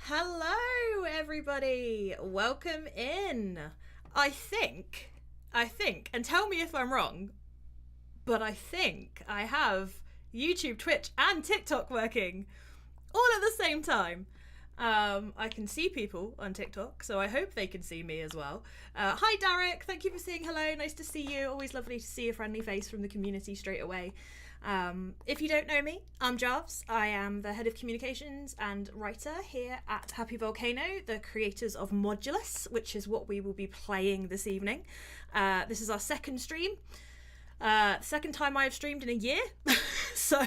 Hello, everybody. Welcome in. I think, and tell me if I'm wrong, but I think I have YouTube, Twitch, and TikTok working all at the same time. I can see people on TikTok, so I hope they can see me as well. Hi, Derek. Thank you for saying hello. Nice to see you. Always lovely to see a friendly face from the community straight away. If you don't know me, I'm Jarves. I am the head of communications and writer here at Happy Volcano, the creators of Modulus, which is what we will be playing this evening. This is our second stream. Second time I've streamed in a year, so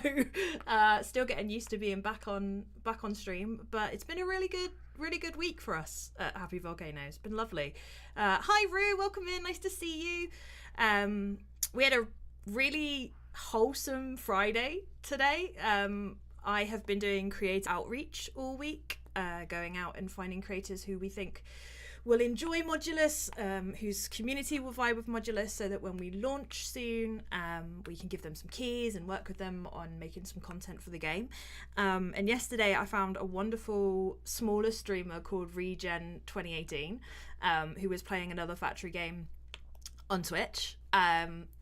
still getting used to being back on stream. But it's been a really good week for us at Happy Volcano. It's been lovely. Hi Rue, welcome in. Nice to see you. We had a really wholesome Friday today. I have been doing creator outreach all week, going out and finding creators who we think will enjoy Modulus, whose community will vibe with Modulus, so that when we launch soon, we can give them some keys and work with them on making some content for the game. And yesterday I found a wonderful smaller streamer called Regen 2018, who was playing another factory game on Twitch.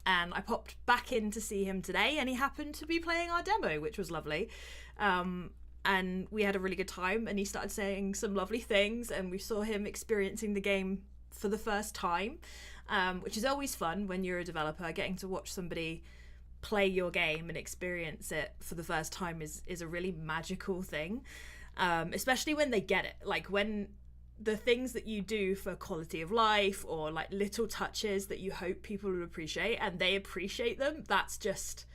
And I popped back in to see him today, and he happened to be playing our demo, which was lovely. And we had a really good time, and he started saying some lovely things, and we saw him experiencing the game for the first time, which is always fun when you're a developer. Getting to watch somebody play your game and experience it for the first time is a really magical thing, especially when they get it. Like when the things that you do for quality of life, or like little touches that you hope people will appreciate, and they appreciate them, that's just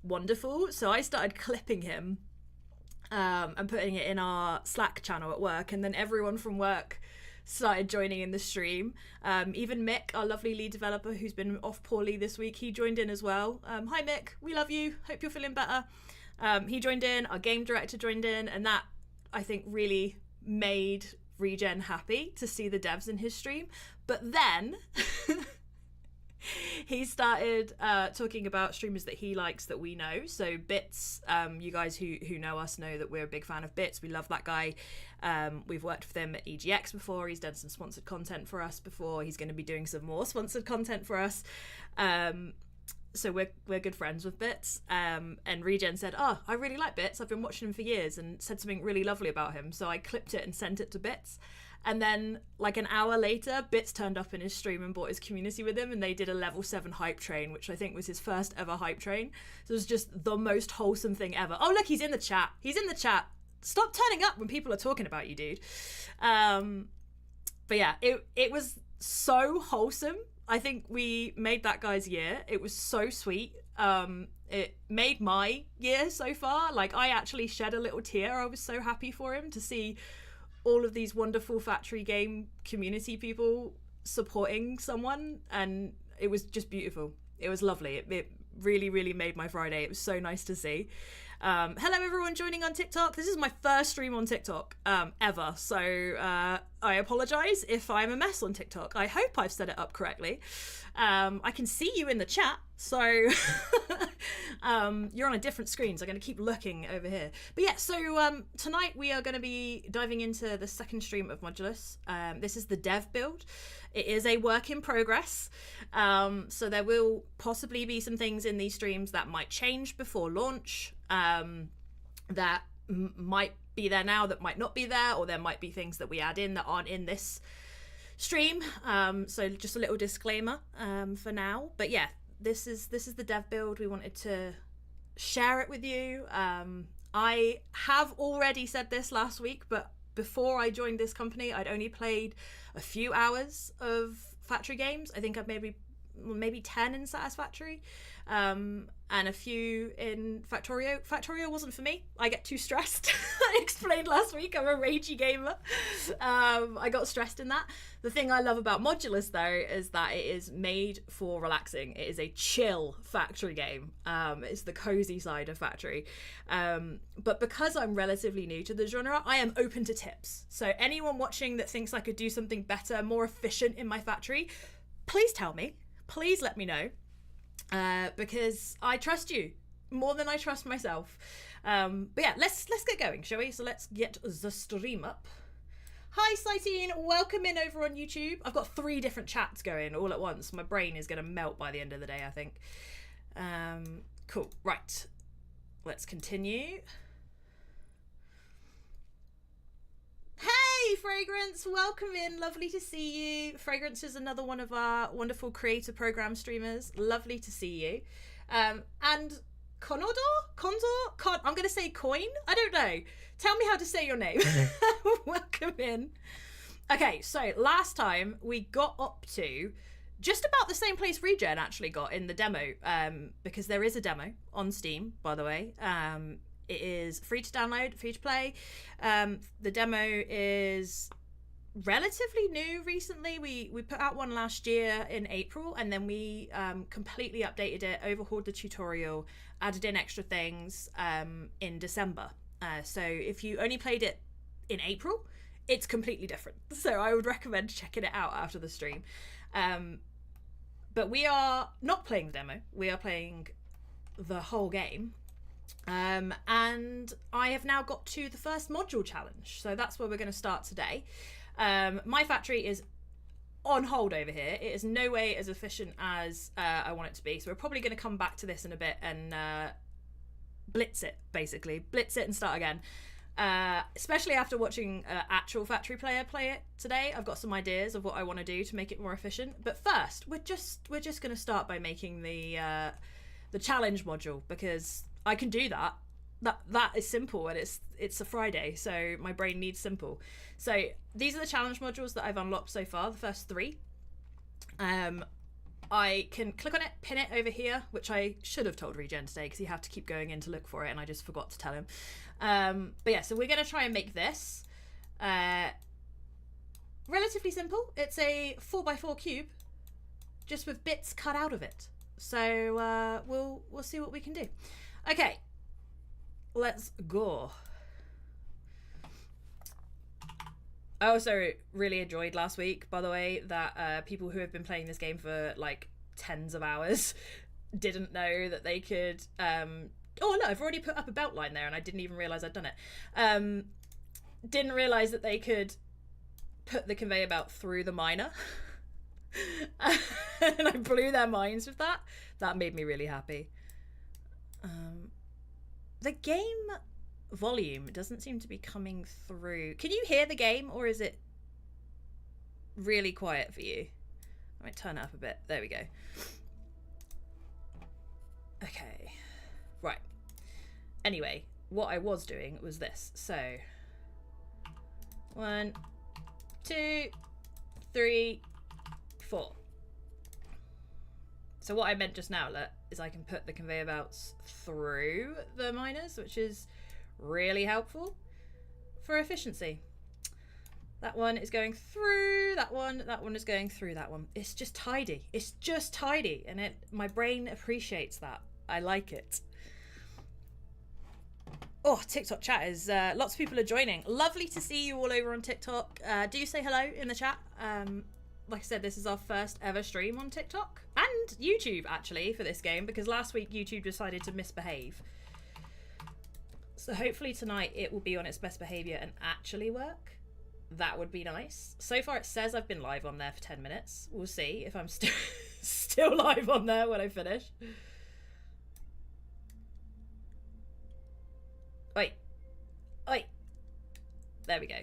wonderful. So I started clipping him and putting it in our Slack channel at work, and then everyone from work started joining in the stream. Even Mick, our lovely lead developer who's been off poorly this week, he joined in as well. Hi Mick, we love you, hope you're feeling better. He joined in, our game director joined in, and that I think really made Regen happy to see the devs in his stream. But then he started talking about streamers that he likes that we know. So Bits, you guys who know us know that we're a big fan of Bits. We love that guy. We've worked with him at EGX before. He's done some sponsored content for us before. He's going to be doing some more sponsored content for us. So we're good friends with Bits. And Regen said, "Oh, I really like Bits. I've been watching him for years," and said something really lovely about him. So I clipped it and sent it to Bits. And then like an hour later, Bits turned up in his stream and brought his community with him, and they did a level 7 hype train, which I think was his first ever hype train. So it was just the most wholesome thing ever. Oh, look, he's in the chat. He's in the chat. Stop turning up when people are talking about you, dude. But yeah, it was so wholesome. I think we made that guy's year. It was so sweet. It made my year so far. Like, I actually shed a little tear. I was so happy for him to see all of these wonderful factory game community people supporting someone, and it was just beautiful. It was lovely. It really, really made my Friday. It was so nice to see. Hello everyone joining on TikTok. This is my first stream on TikTok ever, so I apologize if I'm a mess on TikTok. I hope I've set it up correctly. I can see you in the chat, so you're on a different screen, so I'm going to keep looking over here. But yeah, so tonight we are going to be diving into the second stream of Modulus. This is the dev build. It is a work in progress, so there will possibly be some things in these streams that might change before launch, that might be there now, that might not be there, or there might be things that we add in that aren't in this stream. So just a little disclaimer for now. But yeah, this is the dev build. We wanted to share it with you. I have already said this last week, but before I joined this company, I'd only played a few hours of factory games. I think I've maybe 10 in Satisfactory, and a few in Factorio. Factorio wasn't for me. I get too stressed. I explained last week, I'm a ragey gamer. I got stressed in that. The thing I love about Modulus though is that it is made for relaxing. It is a chill factory game. It's the cozy side of factory. But because I'm relatively new to the genre, I am open to tips. So anyone watching that thinks I could do something better, more efficient in my factory, please tell me. Please let me know, because I trust you. more than I trust myself. But yeah, let's get going, shall we? So let's get the stream up. Hi, Cytine. Welcome in over on YouTube. I've got 3 different chats going all at once. My brain is going to melt by the end of the day, I think. Cool. Right. Let's continue. Hey, Fragrance. Welcome in. Lovely to see you. Fragrance is another one of our wonderful creator program streamers. Lovely to see you. And Condor? I'm going to say Coin? I don't know. Tell me how to say your name. Welcome in. Okay, so last time we got up to just about the same place Regen actually got in the demo, because there is a demo on Steam, by the way. It is free to download, free to play. The demo is relatively new recently. We put out one last year in April, and then we completely updated it, overhauled the tutorial, added in extra things in December. So if you only played it in April, it's completely different. So I would recommend checking it out after the stream. But we are not playing the demo. We are playing the whole game. And I have now got to the first module challenge. So that's where we're going to start today. My factory is on hold over here. It is no way as efficient as I want it to be. So we're probably going to come back to this in a bit and blitz it, basically. Blitz it and start again. Especially after watching actual factory player play it today. I've got some ideas of what I want to do to make it more efficient. But first, we're just going to start by making the challenge module, because I can do that. That is simple, and it's a Friday, so my brain needs simple. So these are the challenge modules that I've unlocked so far, the first 3. I can click on it, pin it over here, which I should have told Regen today because he had to keep going in to look for it, and I just forgot to tell him. But yeah, so we're going to try and make this relatively simple. It's a 4x4 cube, just with bits cut out of it. So we'll see what we can do. Okay, let's go. I also really enjoyed last week, by the way, that people who have been playing this game for like tens of hours didn't know that they could oh no, I've already put up a belt line there and I didn't even realise I'd done it. Didn't realise that they could put the conveyor belt through the miner. And I blew their minds with that. That made me really happy. The game volume doesn't seem to be coming through. Can you hear the game, or is it really quiet for you? I might turn it up a bit. There we go. Okay. Right. Anyway, what I was doing was this. So 1, 2, 3, 4. So what I meant just now is I can put the conveyor belts through the miners, which is really helpful for efficiency. That one is going through that one is going through that one. It's just tidy. It's just tidy, and my brain appreciates that. I like it. Oh, TikTok chat is lots of people are joining. Lovely to see you all over on TikTok. Do say hello in the chat. Like I said, this is our first ever stream on TikTok and YouTube, actually, for this game, because last week YouTube decided to misbehave. So hopefully tonight it will be on its best behaviour and actually work. That would be nice. So far it says I've been live on there for 10 minutes. We'll see if I'm still live on there when I finish. Wait. Wait. There we go.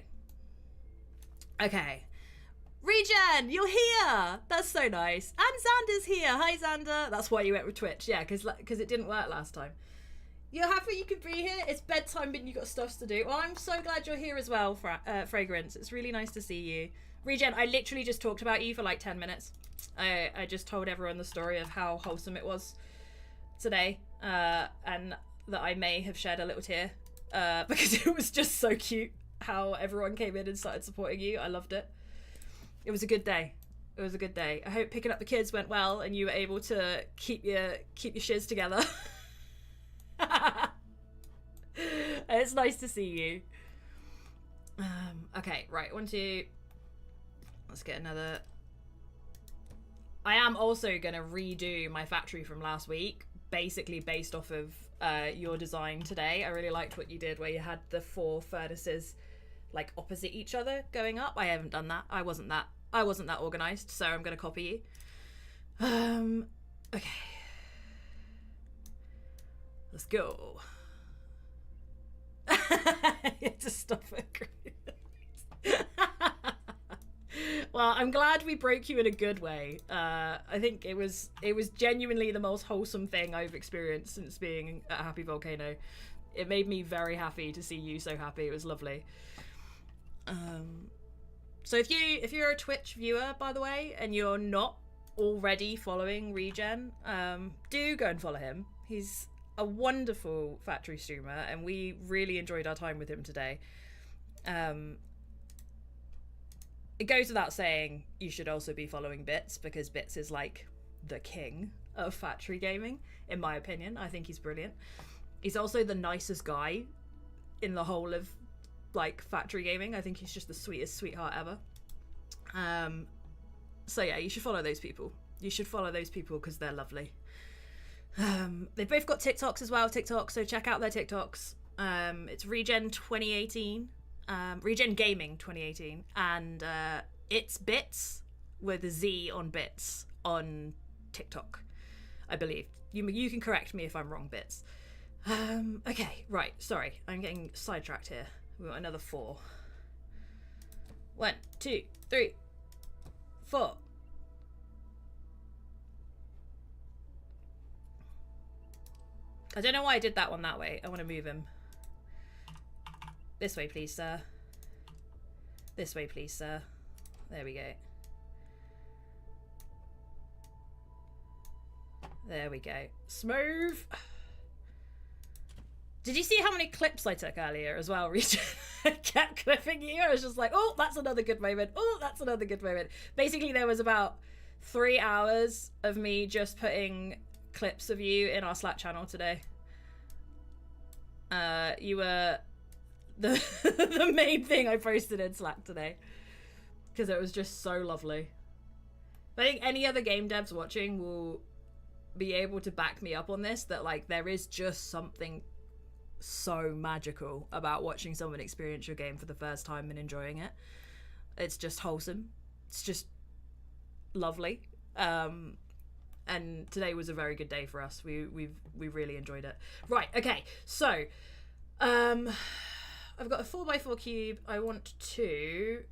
Okay. Regen, you're here! That's so nice. And Xander's here. Hi, Xander. That's why you went with Twitch. Yeah, because it didn't work last time. You're happy you could be here? It's bedtime and you got stuff to do. Well, I'm so glad you're here as well, Fragrance. It's really nice to see you. Regen, I literally just talked about you for like 10 minutes. I just told everyone the story of how wholesome it was today. And that I may have shed a little tear. Because it was just so cute how everyone came in and started supporting you. I loved it. It was a good day. It was a good day. I hope picking up the kids went well and you were able to keep your shiz together. It's nice to see you. Okay, right, let's get another. I am also gonna redo my factory from last week, basically based off of your design today. I really liked what you did where you had the 4 furnaces like opposite each other going up. I haven't done that. I wasn't that organized, so I'm gonna copy you. Okay. Let's go. To stop it. Well, I'm glad we broke you in a good way. I think it was genuinely the most wholesome thing I've experienced since being at Happy Volcano. It made me very happy to see you so happy. It was lovely. So if you're a Twitch viewer, by the way, and you're not already following Regen, do go and follow him. He's a wonderful factory streamer, and we really enjoyed our time with him today. It goes without saying you should also be following Bits, because Bits is like the king of factory gaming, in my opinion. I think he's brilliant. He's also the nicest guy in the whole of like factory gaming. I think he's just the sweetest sweetheart ever. So yeah, you should follow those people. You should follow those people because they're lovely. They've both got TikToks as well, so check out their TikToks. It's Regen 2018, Regen Gaming 2018, and it's Bits with a Z on Bits on TikTok, I believe. You can correct me if I'm wrong, Bits. Okay, right, sorry, I'm getting sidetracked here. We've got another 4. 1, 2, 3, 4. I don't know why I did that one that way. I want to move him. This way, please, sir. This way, please, sir. There we go. There we go. Smooth. Did you see how many clips I took earlier as well, Regen? I kept clipping you. I was just like, oh, that's another good moment. Oh, that's another good moment. Basically, there was about 3 hours of me just putting clips of you in our Slack channel today. You were the the main thing I posted in Slack today because it was just so lovely. I think any other game devs watching will be able to back me up on this, that like there is just something so magical about watching someone experience your game for the first time and enjoying it. It's just wholesome. It's just lovely. And today was a very good day for us. We really enjoyed it. Right, okay, so I've got a 4x4 cube. I want to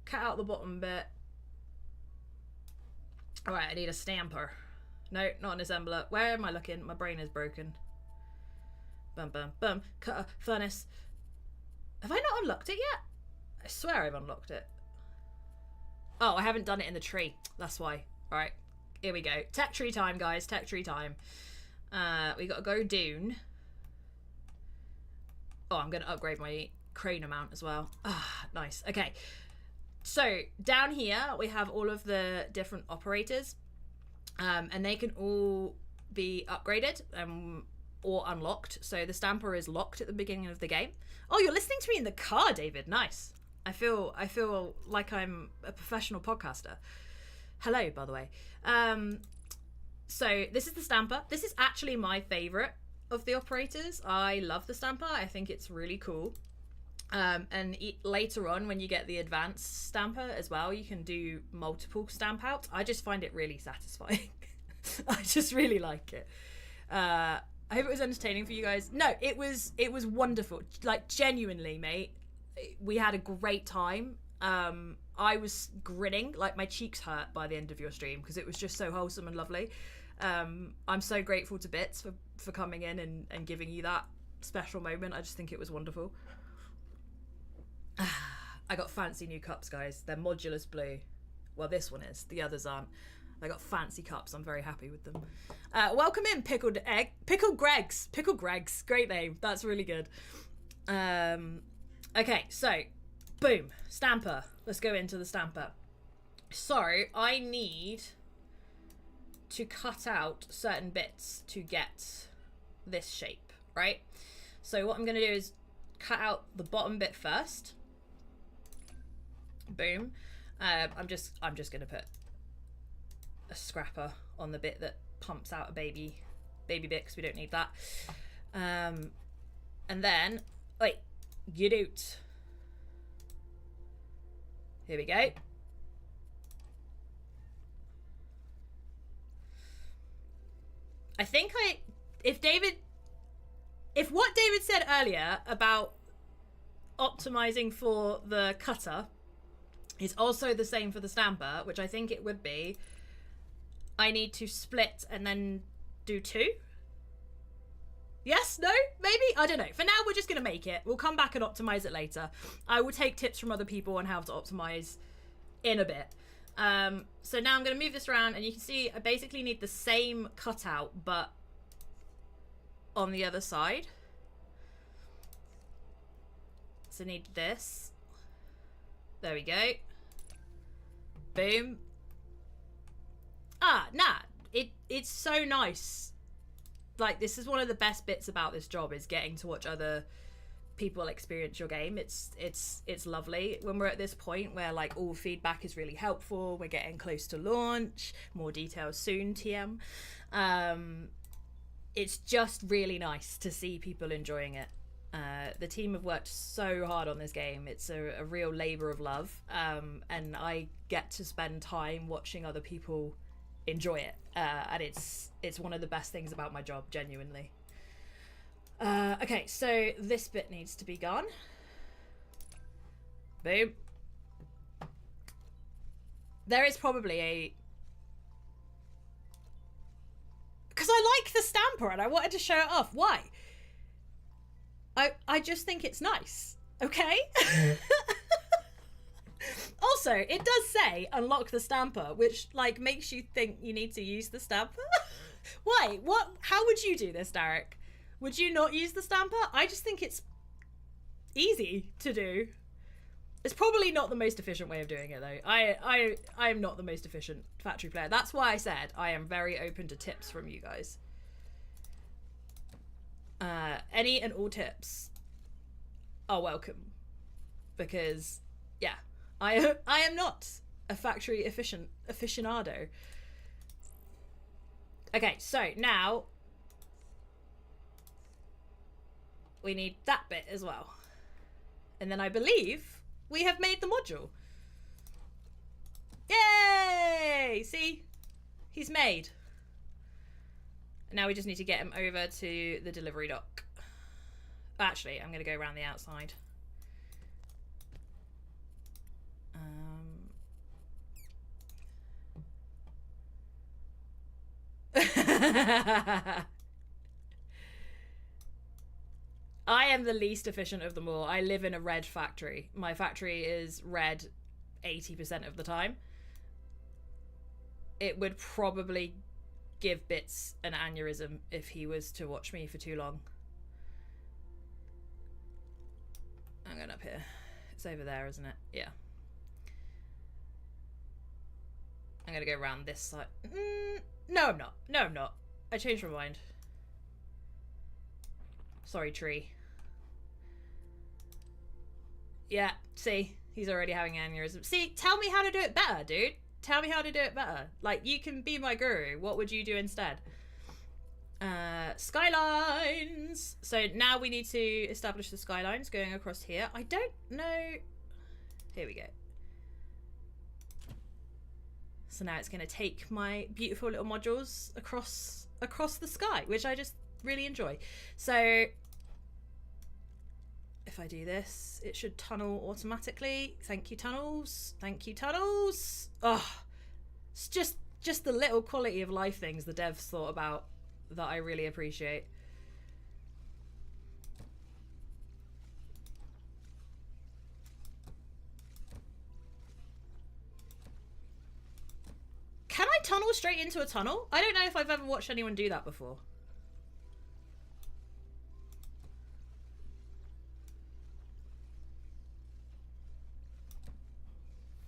cut out the bottom bit. Alright, I need a stamper. No, not an assembler. Where am I looking? My brain is broken. Bum, bum, bum. Cutter, furnace. Have I not unlocked it yet? I swear I've unlocked it. Oh, I haven't done it in the tree. That's why. Alright, here we go. Tech tree time, guys. Tech tree time. We got to go down. Oh, I'm going to upgrade my crane amount as well. Ah, nice. Okay. So, down here, we have all of the different operators. And they can all be upgraded or unlocked. So the stamper is locked at the beginning of the game. Oh, you're listening to me in the car, David. Nice. I feel like I'm a professional podcaster. Hello, by the way. So this is the stamper. This is actually my favorite of the operators. I love the stamper. I think it's really cool. And later on, when you get the advanced stamper as well, you can do multiple stamp outs. I just find it really satisfying. I just really like it. I hope it was entertaining for you guys. No, it was wonderful. Like, genuinely, mate, we had a great time. I was grinning, like my cheeks hurt by the end of your stream because it was just so wholesome and lovely. I'm so grateful to Bits for coming in and giving you that special moment. I just think it was wonderful. I got fancy new cups, guys. They're Modulus blue. Well, this one is. The others aren't. I got fancy cups. I'm very happy with them. Welcome in, Pickled Greg's. Pickled Greg's. Great name. That's really good. Okay, so, boom. Stamper. Let's go into the stamper. So, I need to cut out certain bits to get this shape, right? So what I'm going to do is cut out the bottom bit first. Boom. I'm just going to put a scrapper on the bit that pumps out a baby bit because we don't need that. And then, wait, get out. Here we go. I think if what David said earlier about optimizing for the cutter is also the same for the stamper, which I think it would be, I need to split and then do 2. Yes? No? Maybe? I don't know. For now, we're just going to make it. We'll come back and optimize it later. I will take tips from other people on how to optimize in a bit. So now I'm going to move this around, and you can see I basically need the same cutout, but on the other side. So I need this. There we go. Boom. It's so nice. Like, this is one of the best bits about this job, is getting to watch other people experience your game. It's lovely when we're at this point where, like, all feedback is really helpful. We're getting close to launch, more details soon, TM. It's just really nice to see people enjoying it. The team have worked so hard on this game. It's a real labor of love, and I get to spend time watching other people enjoy it, and it's one of the best things about my job, genuinely. Okay, so this bit needs to be gone. Boom. There is probably because I like the stamper and I wanted to show it off. Why? I just think it's nice. Okay? Also, it does say unlock the stamper, which, like, makes you think you need to use the stamper. Why? What? How would you do this, Derek? Would you not use the stamper? I just think it's easy to do. It's probably not the most efficient way of doing it, though. I am not the most efficient factory player. That's why I said I am very open to tips from you guys. Any and all tips are welcome, because yeah, I am not a factory aficionado. Okay, so now we need that bit as well, and then I believe we have made the module. Yay! See, he's made. Now we just need to get him over to the delivery dock. Actually, I'm going to go around the outside. I am the least efficient of them all. I live in a red factory. My factory is red 80% of the time. It would probably give Bits an aneurysm if he was to watch me for too long. I'm going up here. It's over there, isn't it? Yeah. I'm going to go around this side. No, I'm not. No, I'm not. I changed my mind. Sorry, tree. Yeah, see? He's already having an aneurysm. See, tell me how to do it better, dude. Tell me how to do it better. Like, you can be my guru. What would you do instead? Skylines. So now we need to establish the skylines going across here. I don't know. Here we go. So now it's going to take my beautiful little modules across the sky, which I just really enjoy. So if I do this, it should tunnel automatically. Thank you, tunnels. Thank you, tunnels. Oh, it's just the little quality of life things the devs thought about that I really appreciate. Can I tunnel straight into a tunnel? I don't know if I've ever watched anyone do that before.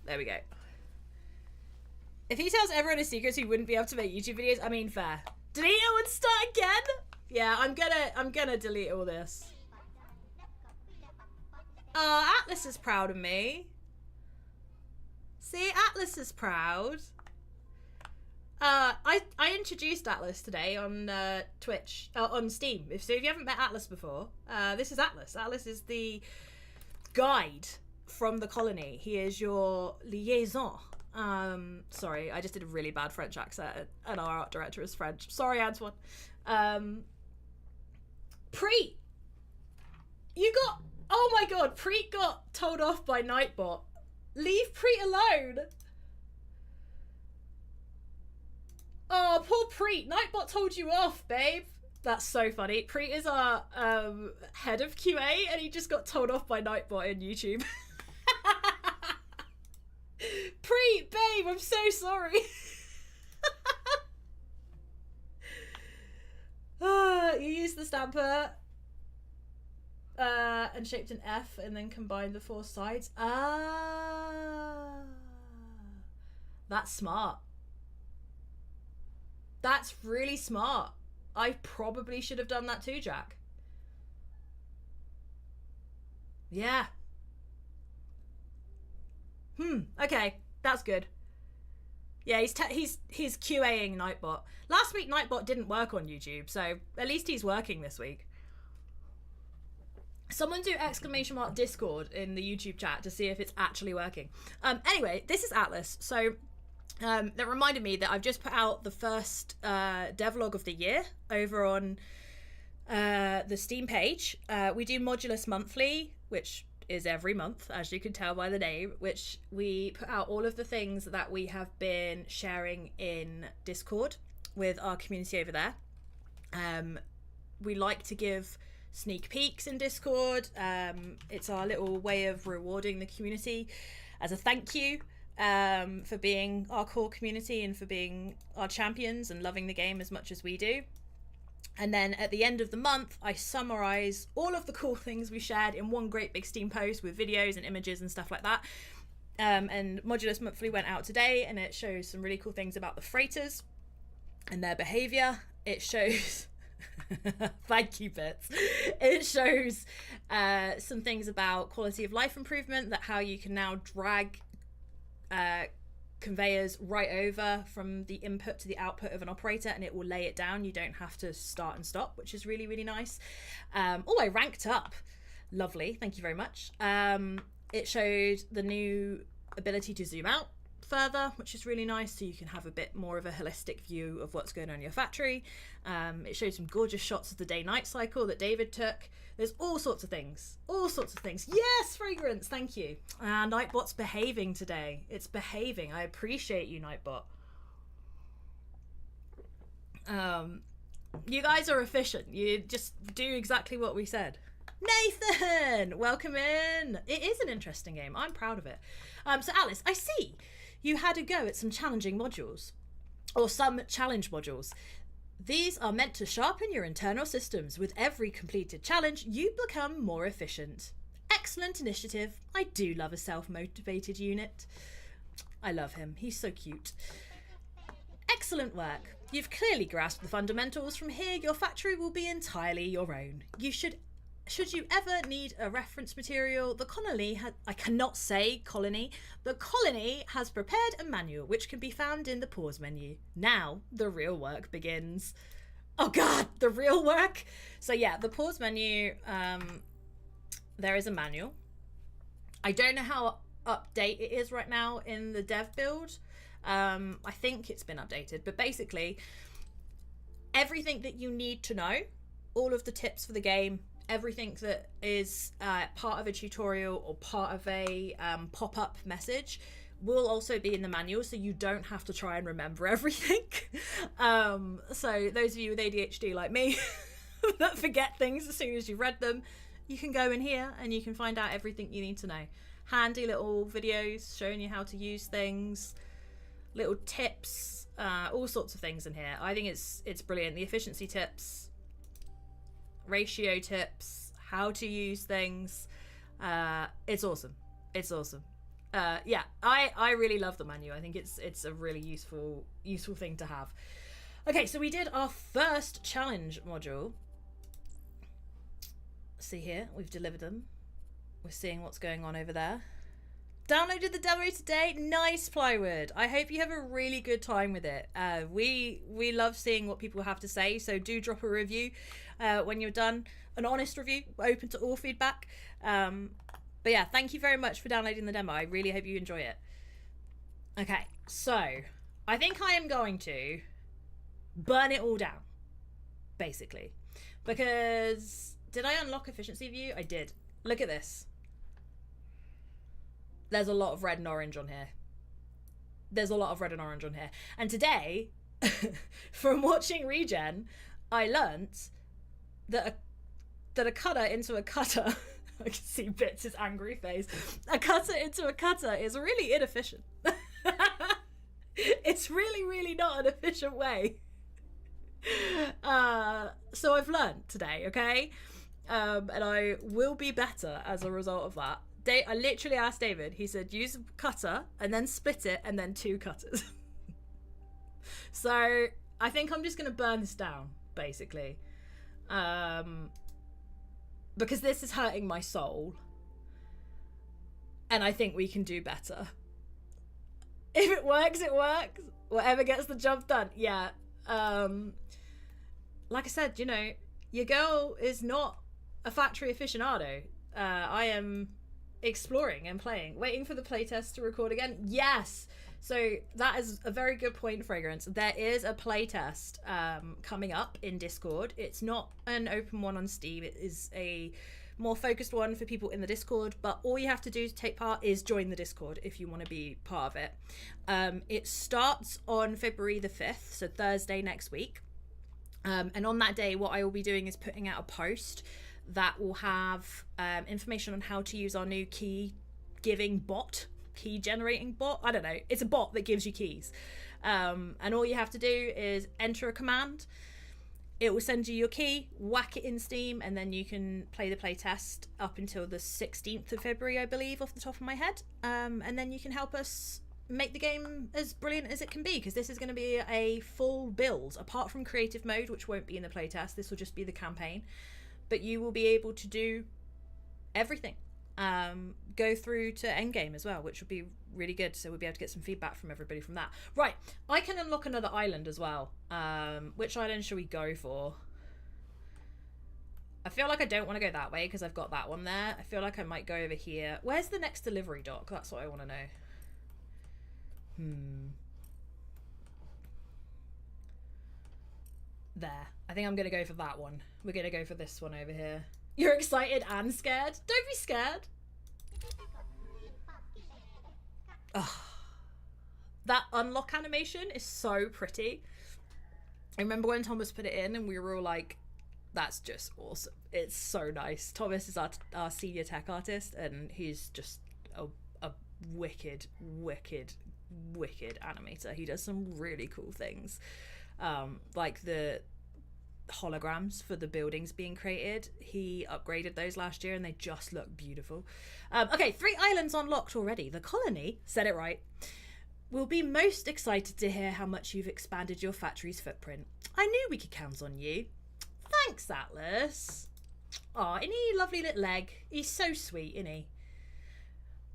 There we go. If he tells everyone his secrets, he wouldn't be able to make YouTube videos. I mean, fair. Delete it and start again? Yeah, I'm gonna delete all this. Oh, Atlas is proud of me. See, Atlas is proud. I introduced Atlas today on Twitch, on Steam. So if you haven't met Atlas before, this is Atlas. Atlas is the guide from the colony. He is your liaison. Sorry, I just did a really bad French accent, and our art director is French. Sorry, Antoine. Preet, you got... Oh my god, Preet got told off by Nightbot. Leave Preet alone. Oh, poor Preet. Nightbot told you off, babe. That's so funny. Preet is our head of QA, and he just got told off by Nightbot in YouTube. Preet, babe, I'm so sorry. You used the stamper and shaped an F and then combined the 4 sides. That's smart. That's really smart. I probably should have done that too, Jack. Yeah. Okay, that's good. Yeah, he's QAing Nightbot. Last week Nightbot didn't work on YouTube, so at least he's working this week. Someone do ! Discord in the YouTube chat to see if it's actually working. Anyway, this is Atlas. So that reminded me that I've just put out the first devlog of the year over on the Steam page. We do Modulus monthly, which is every month, as you can tell by the name, which we put out all of the things that we have been sharing in Discord with our community over there. We like to give sneak peeks in Discord. It's our little way of rewarding the community as a thank you for being our core community and for being our champions and loving the game as much as we do. And then at the end of the month, I summarize all of the cool things we shared in one great big Steam post with videos and images and stuff like that. And Modulus Monthly went out today, and it shows some really cool things about the freighters and their behavior. It shows thank you, Bits. It shows some things about quality of life improvement, that how you can now drag conveyors right over from the input to the output of an operator, and it will lay it down. You don't have to start and stop, which is really, really nice. Oh, I ranked up. Lovely. Thank you very much. It showed the new ability to zoom out further, which is really nice, so you can have a bit more of a holistic view of what's going on in your factory. It showed some gorgeous shots of the day-night cycle that David took. There's all sorts of things. Yes, Fragrance, thank you. Nightbot's behaving today. It's behaving. I appreciate you, Nightbot. You guys are efficient. You just do exactly what we said. Nathan, welcome in. It is an interesting game. I'm proud of it. So Alice, I see you had a go at some challenging modules, or some challenge modules. These are meant to sharpen your internal systems. With every completed challenge, you become more efficient. Excellent initiative. I do love a self-motivated unit. I love him. He's so cute. Excellent work. You've clearly grasped the fundamentals. From here, your factory will be entirely your own. Should you ever need a reference material, the colony I cannot say colony. The colony has prepared a manual which can be found in the pause menu. Now the real work begins. Oh god, the real work. So yeah, the pause menu, there is a manual. I don't know how update it is right now in the dev build. I think it's been updated, but basically everything that you need to know, all of the tips for the game, everything that is part of a tutorial or part of a pop-up message will also be in the manual, so you don't have to try and remember everything. So those of you with ADHD like me that forget things as soon as you've read them, you can go in here and you can find out everything you need to know. Handy little videos showing you how to use things, little tips, all sorts of things in here. I think it's brilliant. The efficiency tips, ratio tips, how to use things. It's awesome. Yeah, I really love the menu. I think it's a really useful thing to have. Okay, so we did our first challenge module. See here, we've delivered them. We're seeing what's going on over there. Downloaded the demo today. Nice, Plywood. I hope you have a really good time with it. We love seeing what people have to say, so do drop a review when you're done. An honest review, open to all feedback. But yeah, thank you very much for downloading the demo. I really hope you enjoy it. Okay, so I think I am going to burn it all down, basically. Because, did I unlock efficiency view? I did. Look at this. There's a lot of red and orange on here. There's a lot of red and orange on here. And today, from watching Regen, I learnt that a cutter into a cutter, I can see Bits' angry face, a cutter into a cutter is really inefficient. It's really, really not an efficient way. So I've learnt today, okay? And I will be better as a result of that. I literally asked David, he said, use a cutter and then split it and then 2 cutters. So I think I'm just going to burn this down, basically. Because this is hurting my soul. And I think we can do better. If it works, it works. Whatever gets the job done. Yeah. Like I said, you know, your girl is not a factory aficionado. I am exploring and playing, waiting for the playtest to record again. Yes, so that is a very good point, Fragrance. There is a playtest coming up in Discord. It's not an open one on Steam. It is a more focused one for people in the Discord, but all you have to do to take part is join the Discord if you want to be part of it. It starts on February the 5th, so Thursday next week, and on that day what I will be doing is putting out a post that will have information on how to use our new key generating bot. I don't know, it's a bot that gives you keys, and all you have to do is enter a command. It will send you your key, whack it in Steam, and then you can play the playtest up until the 16th of February, I believe, off the top of my head, and then you can help us make the game as brilliant as it can be, because this is going to be a full build. Apart from creative mode, which won't be in the playtest, this will just be the campaign. But you will be able to do everything. Go through to endgame as well, which will be really good. So we'll be able to get some feedback from everybody from that. Right, I can unlock another island as well. Which island should we go for? I feel like I don't want to go that way because I've got that one there. I feel like I might go over here. Where's the next delivery dock? That's what I want to know. There. I think I'm going to go for that one. We're going to go for this one over here. You're excited and scared? Don't be scared. Oh, that unlock animation is so pretty. I remember when Thomas put it in and we were all like, that's just awesome. It's so nice. Thomas is our senior tech artist, and he's just a wicked, wicked, wicked animator. He does some really cool things. Like the holograms for the buildings being created, he upgraded those last year and they just look beautiful. Okay, 3 islands unlocked already. The colony, said it right, will be most excited to hear how much you've expanded your factory's footprint. I knew we could count on you. Thanks, Atlas. Oh, isn't he a lovely little leg? He's so sweet, isn't he?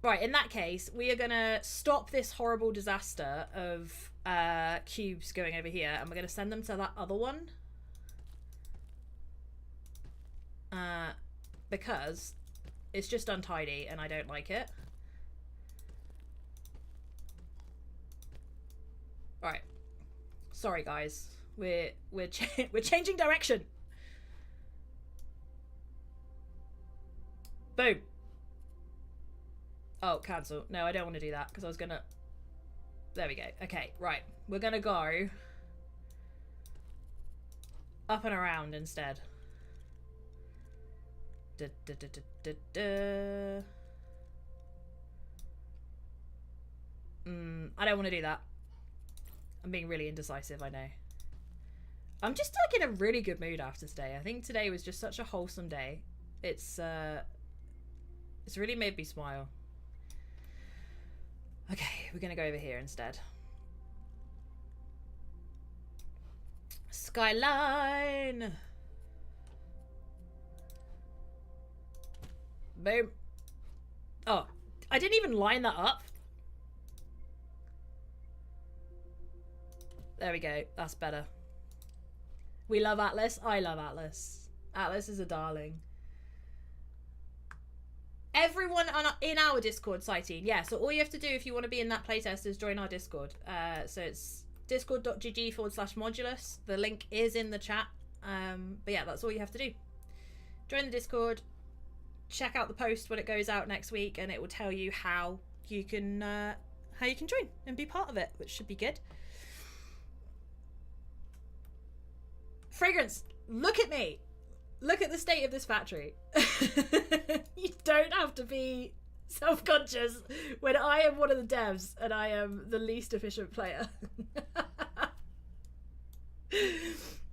Right, in that case, we are going to stop this horrible disaster of cubes going over here, and we're going to send them to that other one. Because it's just untidy and I don't like it. Right. Sorry, guys. We're changing direction. Boom. Oh, cancel. No, I don't want to do that because I was gonna... There we go. Okay, right. We're gonna go up and around instead. I don't want to do that. I'm being really indecisive, I know. I'm just like in a really good mood after today. I think today was just such a wholesome day. It's really made me smile. Okay, we're gonna go over here instead. Skyline! Boom. Oh, I didn't even line that up. There we go. That's better. We love Atlas. I love Atlas. Atlas is a darling. Everyone in our Discord, Cytine. Yeah, so all you have to do if you want to be in that playtest is join our Discord. So it's discord.gg/modulus. The link is in the chat. But yeah, that's all you have to do. Join the Discord. Check out the post when it goes out next week, and it will tell you how you can join and be part of it, which should be good. Fragrance, look at me. Look at the state of this factory. You don't have to be self-conscious when I am one of the devs and I am the least efficient player.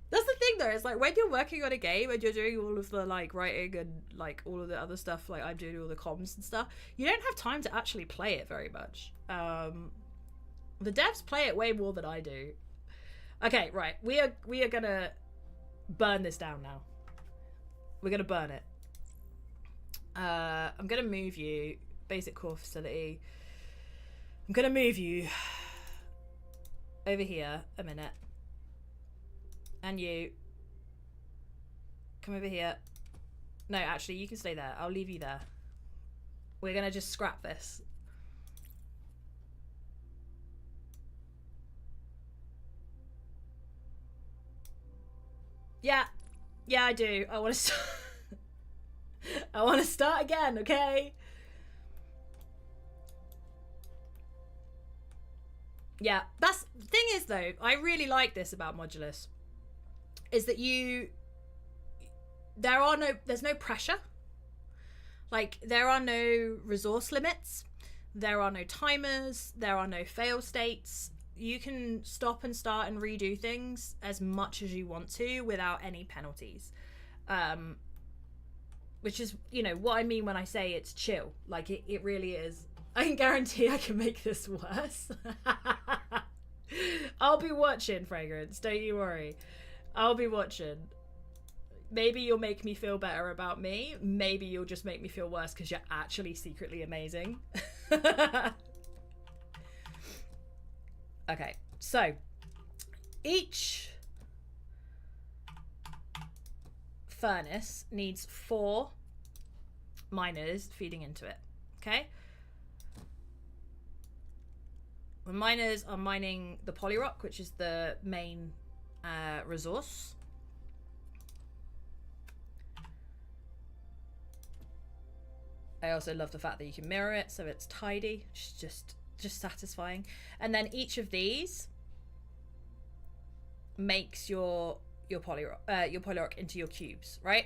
That's the thing though, it's like when you're working on a game and you're doing all of the like writing and like all of the other stuff, like I'm doing all the comms and stuff, you don't have time to actually play it very much. The devs play it way more than I do. Okay, right, we are gonna burn this down now. We're gonna burn it. I'm gonna move you, basic core facility. I'm gonna move you over here a minute. And you come over here. No, actually, you can stay there. I'll leave you there. We're gonna just scrap this. Yeah, I do. I want to start. I want to start again. Okay. Yeah, that's the thing is though. I really like this about Modulus. Is that there's no pressure. Like there are no resource limits. There are no timers. There are no fail states. You can stop and start and redo things as much as you want to without any penalties. Which is, you know, what I mean when I say it's chill. Like it really is. I can guarantee I can make this worse. I'll be watching, Fragrance. Don't you worry. I'll be watching. Maybe you'll make me feel better about me. Maybe you'll just make me feel worse because you're actually secretly amazing. Okay, so each furnace needs 4 miners feeding into it. Okay. The miners are mining the polyrock, which is the main resource. I also love the fact that you can mirror it, so it's tidy. It's just satisfying. And then each of these makes your polyrock into your cubes, right?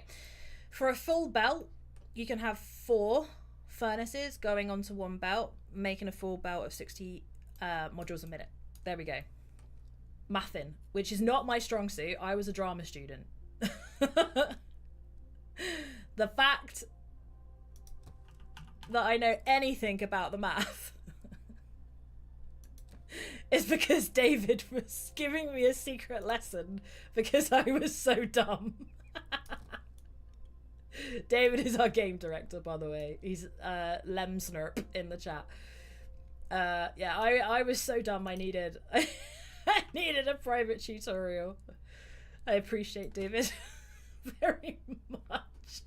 For a full belt, you can have 4 furnaces going onto one belt, making a full belt of 60 modules a minute. There we go. Mathin, which is not my strong suit. I was a drama student. The fact that I know anything about the math is because David was giving me a secret lesson because I was so dumb. David is our game director, by the way. He's Lemsnerp in the chat. Yeah, I was so dumb. I needed I needed a private tutorial. I appreciate David very much.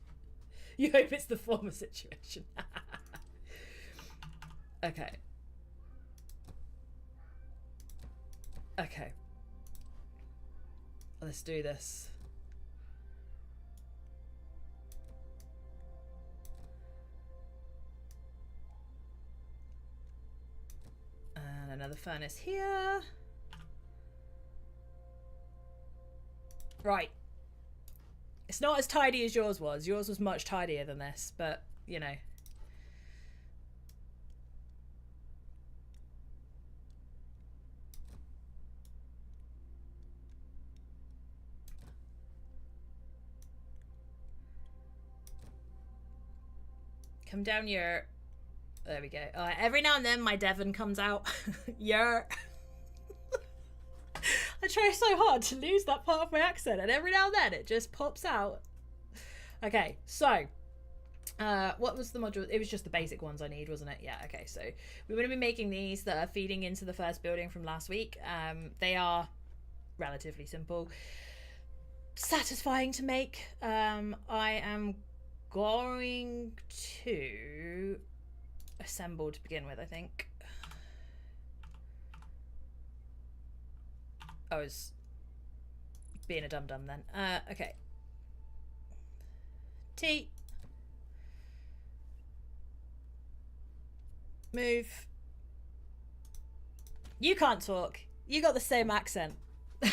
You hope it's the former situation. Okay. Okay. Let's do this. And another furnace here. Right. It's not as tidy as yours was. Yours was much tidier than this, but, you know. Come down here. There we go. Every now and then my Devon comes out. Yer. I try so hard to lose that part of my accent, and every now and then it just pops out. Okay, so What was the module? It was just the basic ones I need, wasn't it? Yeah, okay. So we're going to be making these that are feeding into the first building from last week. They are relatively simple, satisfying to make. I am going to assemble to begin with, I think. I was being a dum-dum then. Okay. T. Move. You can't talk. You got the same accent. So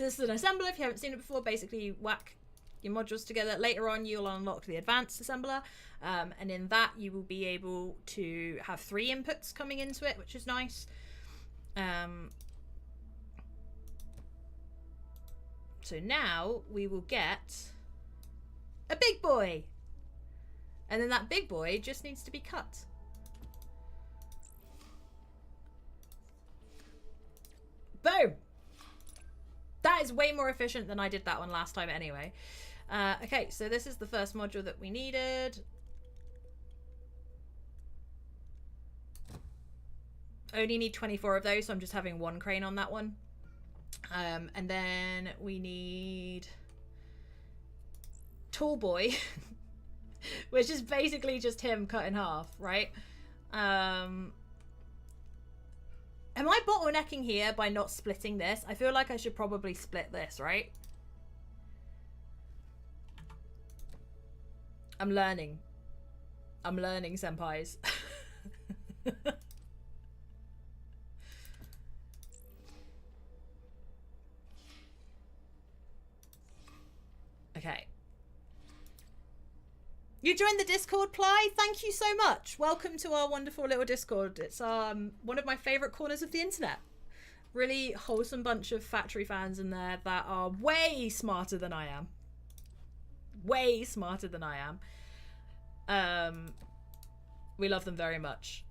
this is an assembler. If you haven't seen it before, basically you whack your modules together. Later on, you'll unlock the advanced assembler. And in that, you will be able to have 3 inputs coming into it, which is nice. So now we will get a big boy. And then that big boy just needs to be cut. Boom! That is way more efficient than I did that one last time anyway. Okay, so this is the first module that we needed. Only need 24 of those, so I'm just having 1 crane on that one. And then we need Tall Boy, which is basically just him cut in half, right? Am I bottlenecking here by not splitting this? I feel like I should probably split this, right? I'm learning. I'm learning, senpais. Okay. You joined the Discord, Ply. Thank you so much. Welcome to our wonderful little Discord. It's one of my favourite corners of the internet. Really wholesome bunch of factory fans in there that are way smarter than I am. Way smarter than I am. We love them very much.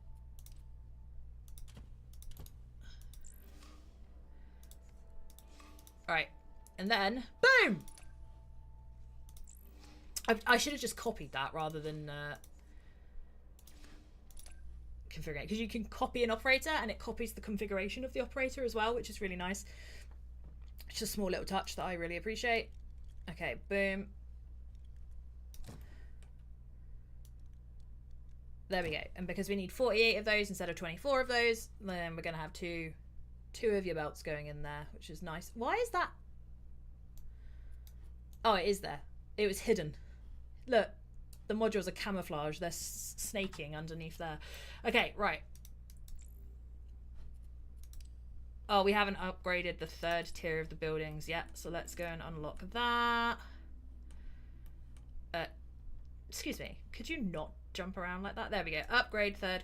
Alright. And then, boom! I should have just copied that rather than configuring it, because you can copy an operator and it copies the configuration of the operator as well, which is really nice. It's just a small little touch that I really appreciate. Okay, boom. There we go. And because we need 48 of those instead of 24 of those, then we're going to have two of your belts going in there, which is nice. Why is that? Oh, it is there. It was hidden. Look, the modules are camouflage. They're snaking underneath there. Okay, right. Oh, we haven't upgraded the 3rd tier of the buildings yet, so let's go and unlock that. Excuse me, could you not jump around like that? There we go. Upgrade 3rd.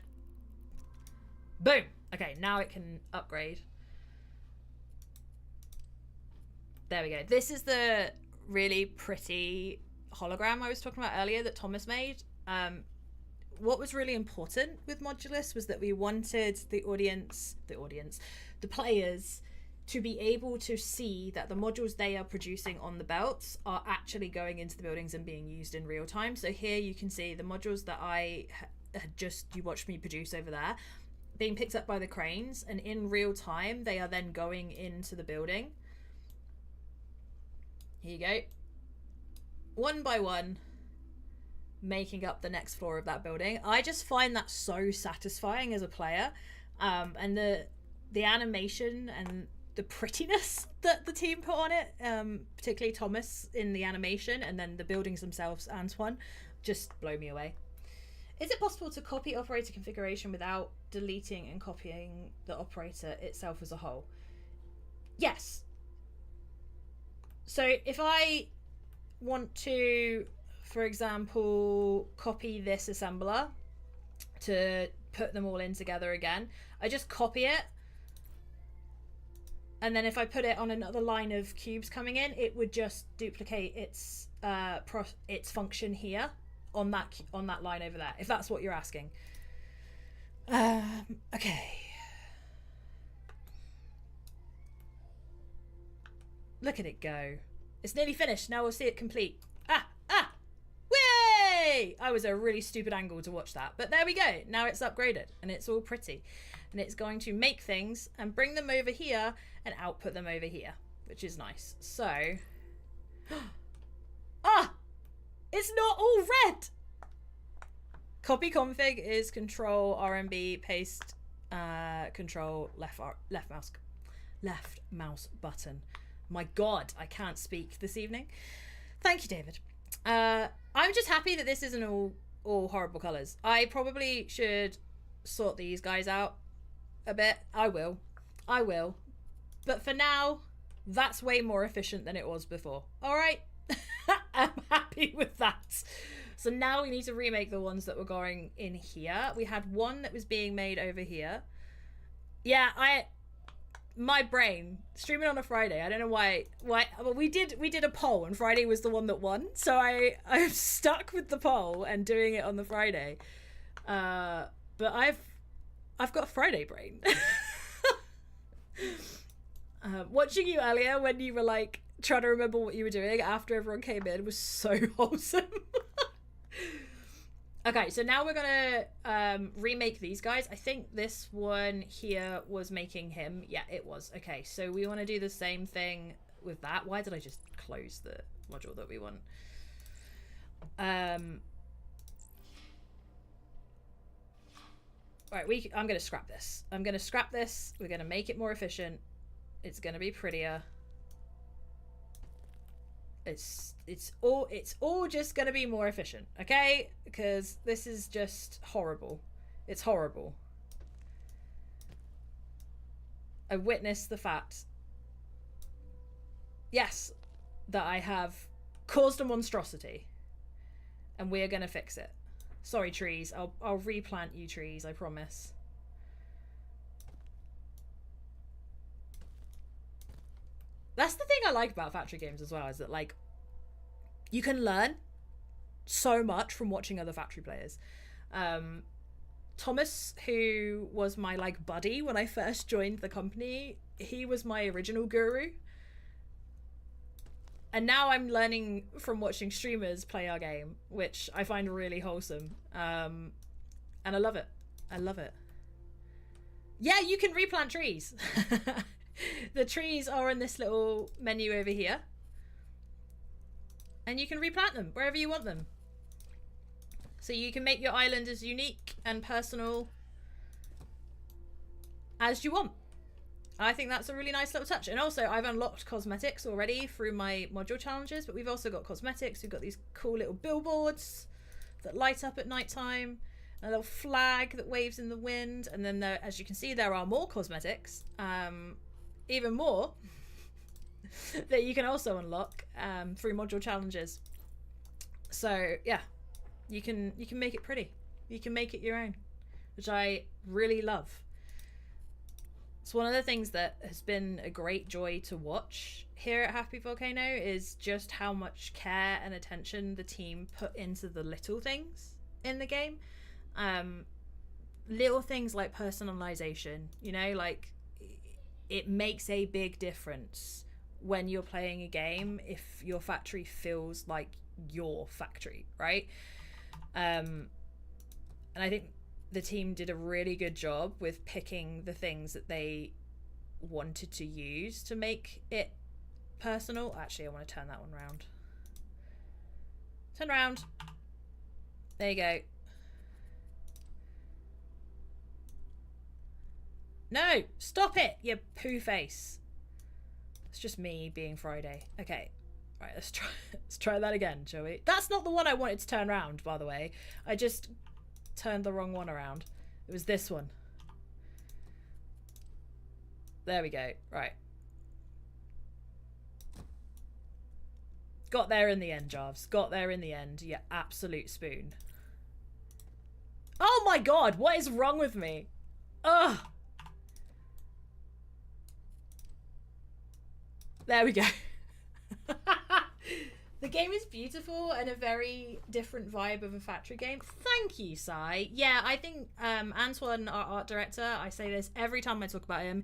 Boom. Okay, now it can upgrade. There we go. This is the really pretty hologram I was talking about earlier that Thomas made. What was really important with Modulus was that we wanted the players to be able to see that the modules they are producing on the belts are actually going into the buildings and being used in real time. So here you can see the modules that I had you watched me produce over there being picked up by the cranes, and in real time they are then going into the building. Here you go. One by one, making up the next floor of that building. I just find that so satisfying as a player, and the animation and the prettiness that the team put on it, particularly Thomas in the animation, and then the buildings themselves, Antoine, just blow me away. Is it possible to copy operator configuration without deleting and copying the operator itself as a whole? Yes. So if I want to, for example, copy this assembler to put them all in together again, I just copy it, and then if I put it on another line of cubes coming in, it would just duplicate its function here on that line over there, if that's what you're asking. Okay. Look at it go. It's nearly finished. Now we'll see it complete. Ah! Yay! I was a really stupid angle to watch that. But there we go. Now it's upgraded and it's all pretty. And it's going to make things and bring them over here and output them over here, which is nice. So, it's not all red. Copy config is control RMB paste control left mouse button. My God, I can't speak this evening. Thank you, David. I'm just happy that this isn't all horrible colors. I probably should sort these guys out a bit. I will. But for now, that's way more efficient than it was before. All right. I'm happy with that. So now we need to remake the ones that were going in here. We had one that was being made over here. Yeah, my brain streaming on a Friday. I don't know why. Well, we did a poll and Friday was the one that won. So I'm stuck with the poll and doing it on the Friday. But I've got Friday brain. Watching you earlier when you were like trying to remember what you were doing after everyone came in was so wholesome. Okay, so now we're gonna remake these guys. I think this one here was making him. Yeah, it was. Okay, so we want to do the same thing with that. Why did I just close the module that we want? Right, I'm gonna scrap this. We're gonna make it more efficient. It's gonna be prettier. It's all just gonna be more efficient, okay? Because this is just horrible. It's horrible. I witnessed the fact, yes, that I have caused a monstrosity, and we're gonna fix it. Sorry, trees. I'll replant you, trees. I promise. That's the thing I like about factory games as well, is that like you can learn so much from watching other factory players. Thomas, who was my like buddy when I first joined the company, he was my original guru. And now I'm learning from watching streamers play our game, which I find really wholesome. And I love it. I love it. Yeah, you can replant trees. The trees are in this little menu over here. And you can replant them wherever you want them. So you can make your island as unique and personal as you want. I think that's a really nice little touch. And also, I've unlocked cosmetics already through my module challenges, but we've also got cosmetics. We've got these cool little billboards that light up at nighttime, a little flag that waves in the wind, and then there, as you can see, there are more cosmetics, even more, that you can also unlock through module challenges. So yeah, you can make it pretty. You can make it your own, which I really love. It's one of the things that has been a great joy to watch here at Happy Volcano, is just how much care and attention the team put into the little things in the game. Little things like personalization, you know, like it makes a big difference when you're playing a game if your factory feels like your factory, right? And I think the team did a really good job with picking the things that they wanted to use to make it personal. Actually, I want to turn that one around. Turn around. There you go. No, stop it, you poo face. It's just me being Friday. Okay, right, let's try that again, shall we? That's not the one I wanted to turn around, by the way. I just turned the wrong one around. It was this one. There we go. Right. Got there in the end, Jarves. Got there in the end. You absolute spoon. Oh my god, what is wrong with me? Ugh. There we go. The game is beautiful and a very different vibe of a factory game. Thank you, Sai. Yeah, I think Antoine, our art director, I say this every time I talk about him,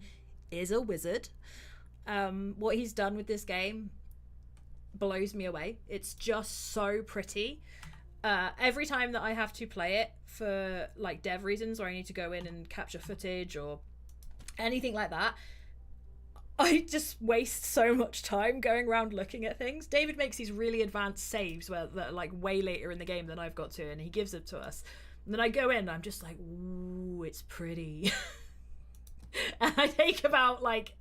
is a wizard. What he's done with this game blows me away. It's just so pretty. Every time that I have to play it for like dev reasons, or I need to go in and capture footage or anything like that, I just waste so much time going around looking at things. David makes these really advanced saves that are like way later in the game than I've got to, and he gives them to us. And then I go in and I'm just like, ooh, it's pretty. And I take about like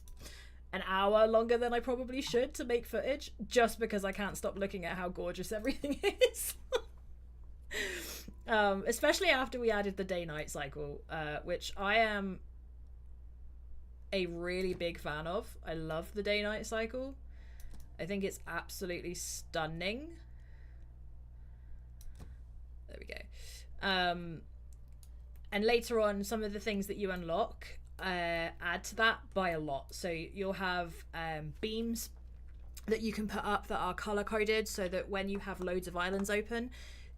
an hour longer than I probably should to make footage, just because I can't stop looking at how gorgeous everything is. Especially after we added the day-night cycle, which I am a really big fan of. I love the day-night cycle. I think it's absolutely stunning. There we go. And later on, some of the things that you unlock add to that by a lot. So you'll have beams that you can put up that are color coded, so that when you have loads of islands open,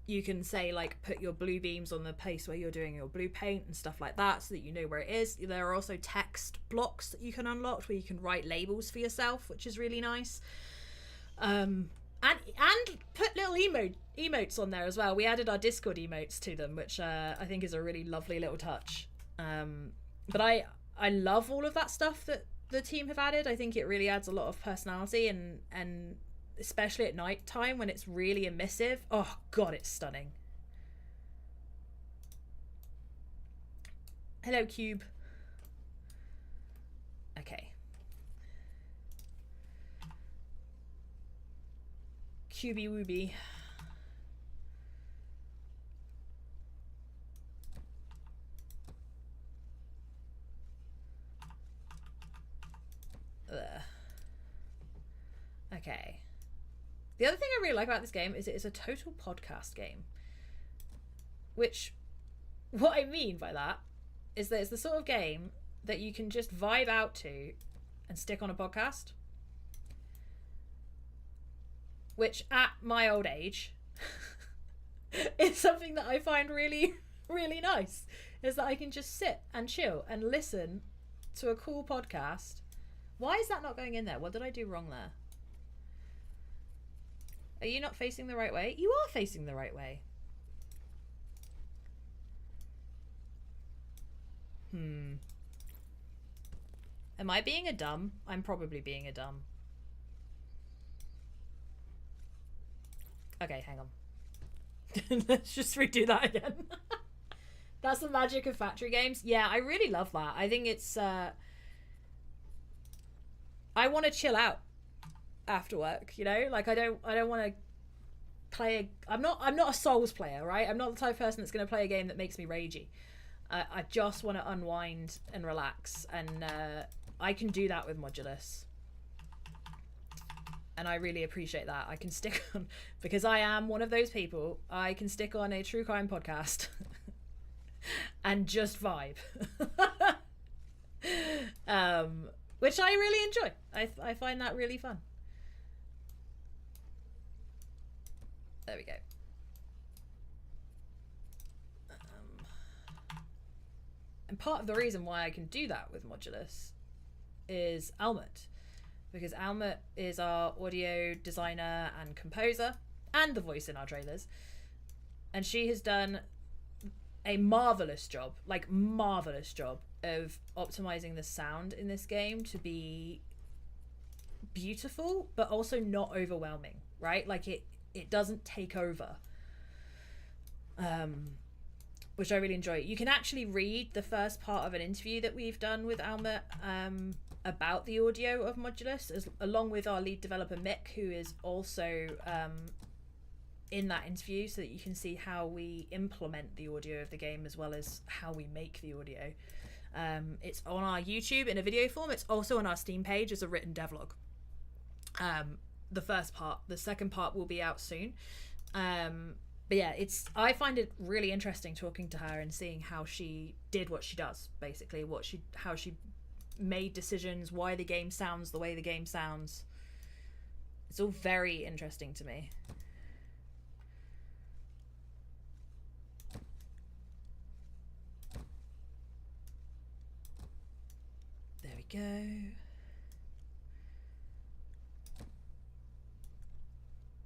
you can say like put your blue beams on the place where you're doing your blue paint and stuff like that, so that you know where it is. There are also text blocks that you can unlock where you can write labels for yourself, which is really nice. And put little emotes on there as well. We added our Discord emotes to them, which I think is a really lovely little touch. But I love all of that stuff that the team have added. I think it really adds a lot of personality, and especially at night time when it's really emissive. Oh god, it's stunning. Hello, Cube. Okay. Cubey wooby. Okay. The other thing I really like about this game is it is a total podcast game. Which, what I mean by that is that it's the sort of game that you can just vibe out to and stick on a podcast. Which, at my old age, is something that I find really, really nice. Is that I can just sit and chill and listen to a cool podcast. Why is that not going in there? What did I do wrong there? Are you not facing the right way? You are facing the right way. Am I being a dumb? I'm probably being a dumb. Okay, hang on. Let's just redo that again. That's the magic of factory games. Yeah, I really love that. I think it's I want to chill out after work, you know? Like I don't want to play I'm not a Souls player, right? I'm not the type of person that's going to play a game that makes me ragey. I just want to unwind and relax, and I can do that with Modulus. And I really appreciate that. I can stick on, because I am one of those people, I can stick on a true crime podcast and just vibe. Which I really enjoy. I find that really fun. There we go. And part of the reason why I can do that with Modulus is Almut. Because Almut is our audio designer and composer, and the voice in our trailers. And she has done a marvelous job, like marvelous job, of optimizing the sound in this game to be beautiful, but also not overwhelming, right? Like it doesn't take over. Which I really enjoy. You can actually read the first part of an interview that we've done with Alma about the audio of Modulus, along with our lead developer Mick, who is also in that interview, so that you can see how we implement the audio of the game as well as how we make the audio. It's on our YouTube in a video form. It's also on our Steam page as a written devlog. The first part. The second part will be out soon. But yeah, I find it really interesting talking to her and seeing how she did what she does, basically, how she made decisions, why the game sounds the way the game sounds. It's all very interesting to me. There we go.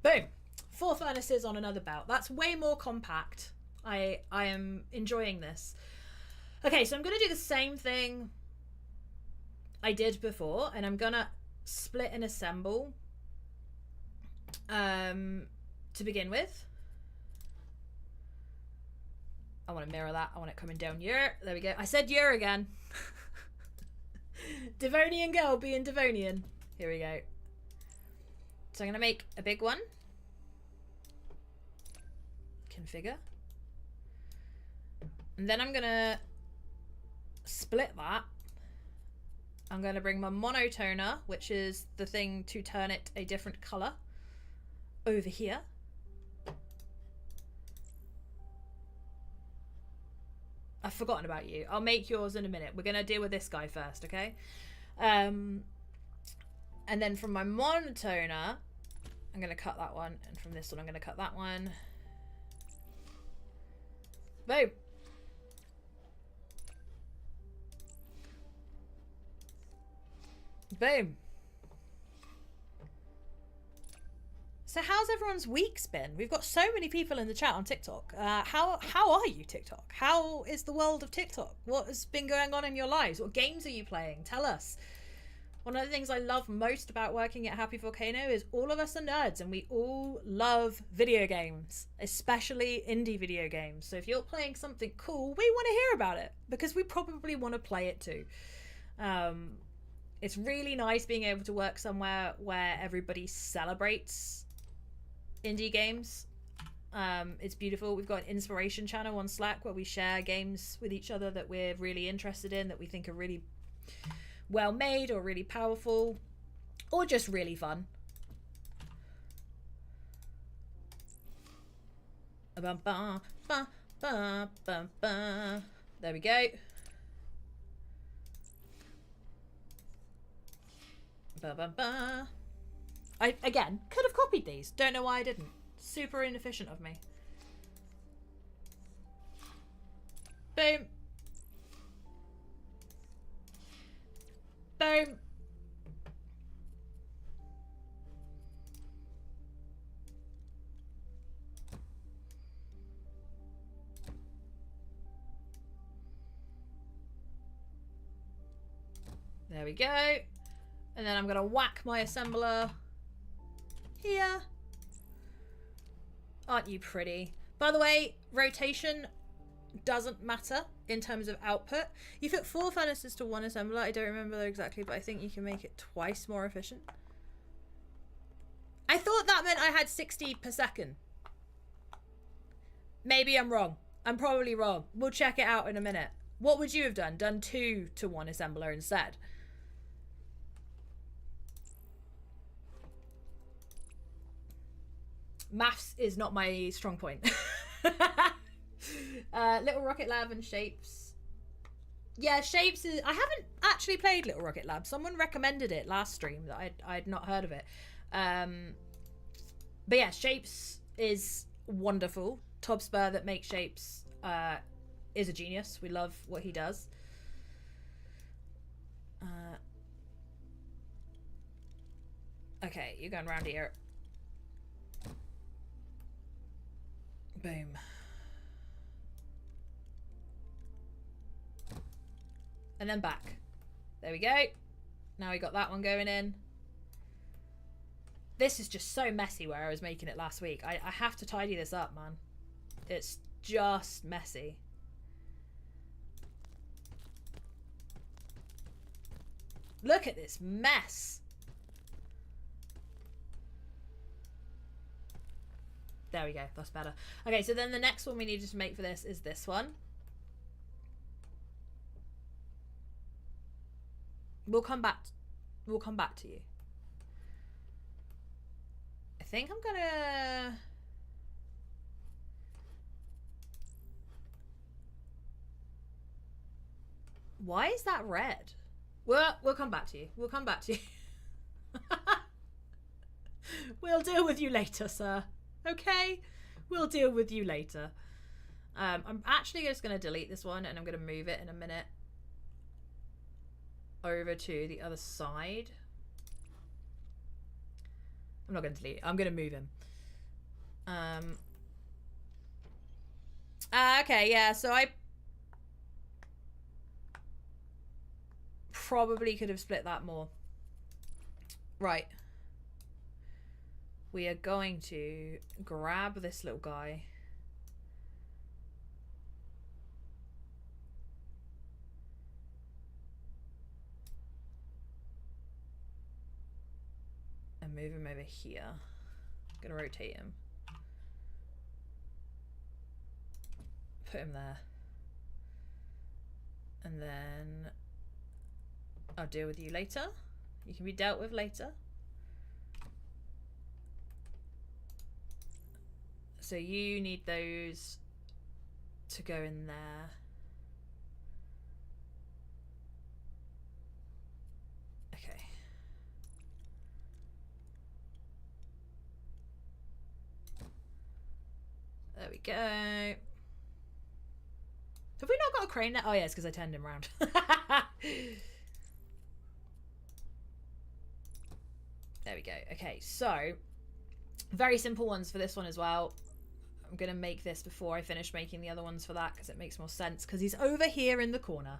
Boom. 4 furnaces on another belt. That's way more compact. I am enjoying this. Okay, so I'm going to do the same thing I did before, and I'm going to split and assemble to begin with. I want to mirror that. I want it coming down here. There we go. I said year again. Devonian girl being Devonian. Here we go. So I'm going to make a big one. Configure. And then I'm going to split that. I'm going to bring my monotoner, which is the thing to turn it a different color, over here. I've forgotten about you. I'll make yours in a minute. We're going to deal with this guy first, okay? And then from my monotoner, I'm going to cut that one. And from this one, I'm going to cut that one. Boom. Boom. So how's everyone's week's been? We've got so many people in the chat on TikTok. How are you, TikTok? How is the world of TikTok? What has been going on in your lives? What games are you playing? Tell us. One of the things I love most about working at Happy Volcano is all of us are nerds and we all love video games, especially indie video games. So if you're playing something cool, we want to hear about it because we probably want to play it too. It's really nice being able to work somewhere where everybody celebrates indie games. It's beautiful. We've got an inspiration channel on Slack where we share games with each other that we're really interested in, that we think are really well made or really powerful or just really fun. There we go. I, again, could have copied these. Don't know why I didn't. Super inefficient of me. Boom. Boom. There we go. And then I'm going to whack my assembler here. Aren't you pretty? By the way, rotation doesn't matter in terms of output. You fit 4 furnaces to 1 assembler. I don't remember exactly, but I think you can make it twice more efficient. I thought that meant I had 60 per second. Maybe I'm wrong. I'm probably wrong. We'll check it out in a minute. What would you have done? Done 2 to 1 assembler instead? Maths is not my strong point. Little Rocket Lab and Shapes. Yeah, Shapes is... I haven't actually played Little Rocket Lab. Someone recommended it last stream that I'd not heard of it. But yeah, Shapes is wonderful. Tob Spur that makes Shapes is a genius. We love what he does. Okay, you're going around here. Boom. And then back. There we go. Now we got that one going in. This is just so messy where I was making it last week. I have to tidy this up, man. It's just messy. Look at this mess. There we go. That's better. Okay, so then the next one we needed to make for this is this one. We'll come back to you. I think I'm gonna... Why is that red? We'll come back to you. We'll come back to you. We'll deal with you later, sir. Okay? We'll deal with you later. I'm actually just going to delete this one and I'm going to move it in a minute over to the other side. I'm not going to delete it. I'm going to move him. Okay, yeah, so I probably could have split that more. Right. We are going to grab this little guy. And move him over here. I'm gonna rotate him. Put him there. And then I'll deal with you later. You can be dealt with later. So you need those to go in there. Okay. There we go. Have we not got a crane now? Oh yeah, it's because I turned him around. There we go. Okay, so very simple ones for this one as well. I'm going to make this before I finish making the other ones for that because it makes more sense because he's over here in the corner.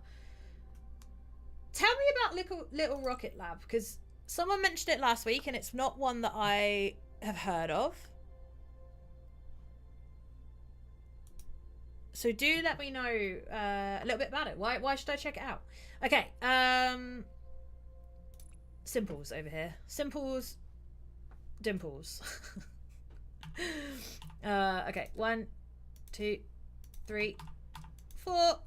Tell me about Little Rocket Lab because someone mentioned it last week and it's not one that I have heard of. So do let me know a little bit about it. Why should I check it out? Okay. Simples over here. Simples. Dimples. Okay. 1, 2, 3, 4.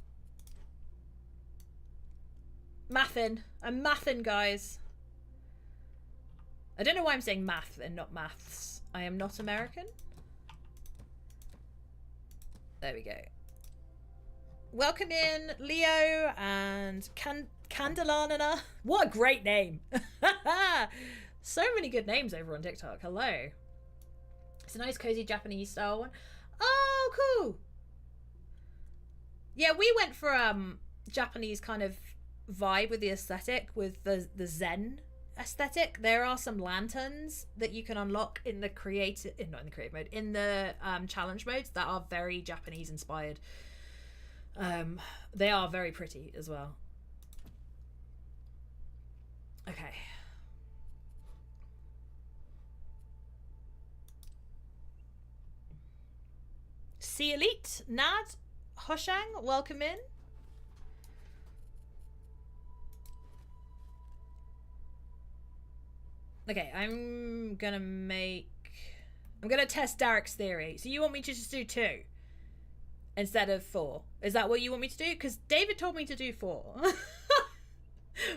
Mathin'. I'm mathin', guys. I don't know why I'm saying math and not maths. I am not American. There we go. Welcome in, Leo and Candelanana. What a great name. So many good names over on TikTok. Hello. It's a nice, cozy Japanese style one. Oh, cool. Yeah, we went for Japanese kind of vibe with the aesthetic, with the Zen aesthetic. There are some lanterns that you can unlock in the creative, not in the creative mode, in the challenge modes that are very Japanese inspired. They are very pretty as well. Okay. Sea Elite, Nad, Hoshang, welcome in. Okay, I'm gonna test Derek's theory. So you want me to just do 2 instead of 4? Is that what you want me to do? Because David told me to do 4.